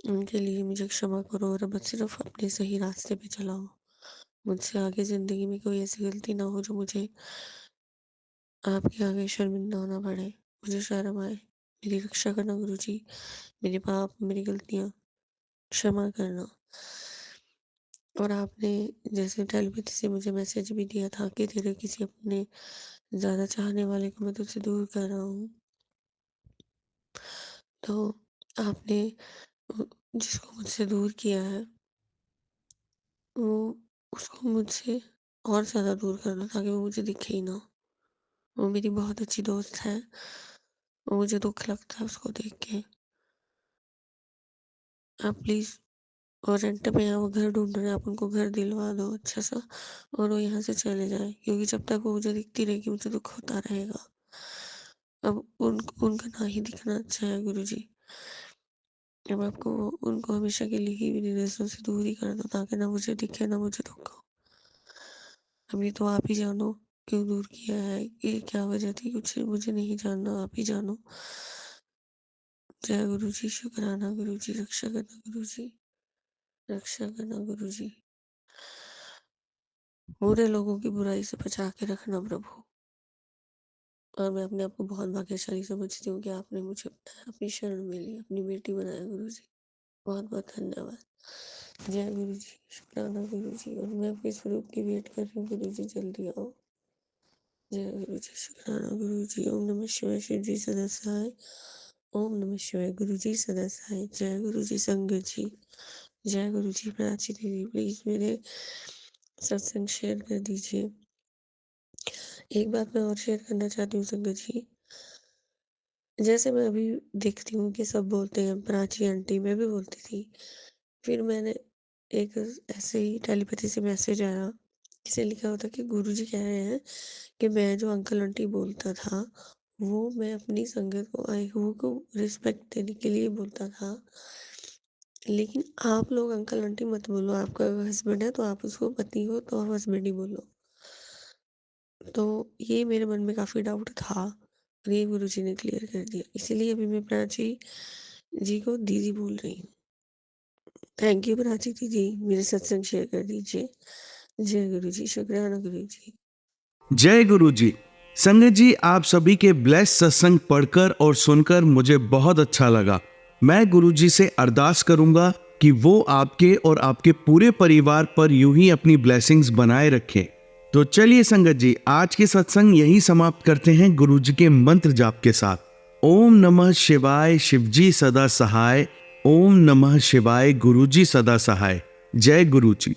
उनके लिए मुझे क्षमा करो, और अब सिर्फ अपने सही रास्ते पे चलाओ। मुझसे आगे जिंदगी में कोई ऐसी गलती ना हो जो मुझे आपके आगे शर्मिंदा होना पड़े, मुझे शर्म आए। मेरी रक्षा करना गुरुजी, मेरे पाप, मेरी गलतियां क्षमा करना। और आपने जैसे टेलीपैथी से मुझे मैसेज भी दिया था कि तेरे किसी अपने ज्यादा चाहने वाले को मैं तुझसे दूर कर रहा हूँ, तो आपने जिसको मुझसे दूर किया है वो उसको मुझसे और ज्यादा दूर करना, ताकि वो मुझे दिखे ही ना। वो मेरी बहुत अच्छी दोस्त है, और मुझे दुख लगता है उसको देख के। आप प्लीज, और रेंट पे यहाँ वो घर ढूंढ रहे हैं, आप उनको घर दिलवा दो अच्छा सा, और वो यहाँ से चले जाए, क्योंकि जब तक वो मुझे दिखती रहेगी मुझे दुख होता रहेगा। अब उनका ना ही दिखना अच्छा है गुरुजी। अब आपको उनको हमेशा के लिए ही मेरी नजरों से दूर ही कर दो, ताकि ना मुझे दिखे ना मुझे दुख हो। अब ये तो आप ही जानो क्यों दूर किया है, ये क्या वजह थी, कुछ मुझे नहीं जानना, आप ही जानो। जय गुरुजी, शुक्राना गुरुजी, रक्षा करना गुरुजी, रक्षा करना गुरुजी। बुरे लोगों की बुराई से बचा के रखना प्रभु। और मैं अपने आप को बहुत भाग्यशाली समझती हूँ कि आपने मुझे अपनी शरण में ली, अपनी बेटी बनाया गुरुजी। बहुत बहुत धन्यवाद। जय गुरुजी, शुक्राना गुरुजी। और मैं आपके स्वरूप की वेट कर रही हूँ गुरुजी, जल्दी आओ। जय गुरुजी, शुक्राना गुरुजी। ओम नमः शिवाय। शिव जी सदा सहाय। ओम नमः शिवाय। गुरुजी सदा सहाय। जय गुरुजी संगत जी। जय गुरुजी। प्राची दीदी प्लीज मेरे सत्संग शेयर कर दीजिए। एक बात मैं और शेयर करना चाहती हूँ संगत जी। जैसे मैं अभी देखती हूँ कि सब बोलते हैं प्राची आंटी, मैं भी बोलती थी। फिर मैंने एक ऐसे ही टेलीपैथी से मैसेज आया, इसे लिखा होता कि गुरुजी कह रहे हैं कि मैं जो अंकल आंटी बोलता था वो मैं अपनी संगत को, आई हूँ को रिस्पेक्ट देने के लिए बोलता था, लेकिन आप लोग अंकल आंटी मत बोलो। आपका हस्बैंड है तो आप उसको पति हो तो आप हस्बैंड ही बोलो। तो ये मेरे मन में काफी डाउट था, और ये गुरुजी ने क्लियर कर दिया। इसीलिए अभी मैं प्राची जी को दीदी बोल रही हूँ। थैंक यू प्राची दीदी, मेरे सत्संग शेयर कर दीजिए। जय गुरु जी, शुक्राना गुरु जी। जय गुरु जी। संगत जी, आप सभी के ब्लेस सत्संग पढ़कर और सुनकर मुझे बहुत अच्छा लगा। मैं गुरु जी से अरदास करूंगा कि वो आपके और आपके पूरे परिवार पर यूं ही अपनी ब्लेसिंग्स बनाए रखें। तो चलिए संगत जी, आज के सत्संग यही समाप्त करते हैं गुरु जी के मंत्र जाप के साथ। ओम नमः शिवाय। शिवजी सदा सहाय। ओम नमः शिवाय। गुरु जी सदा सहाय। जय गुरु जी।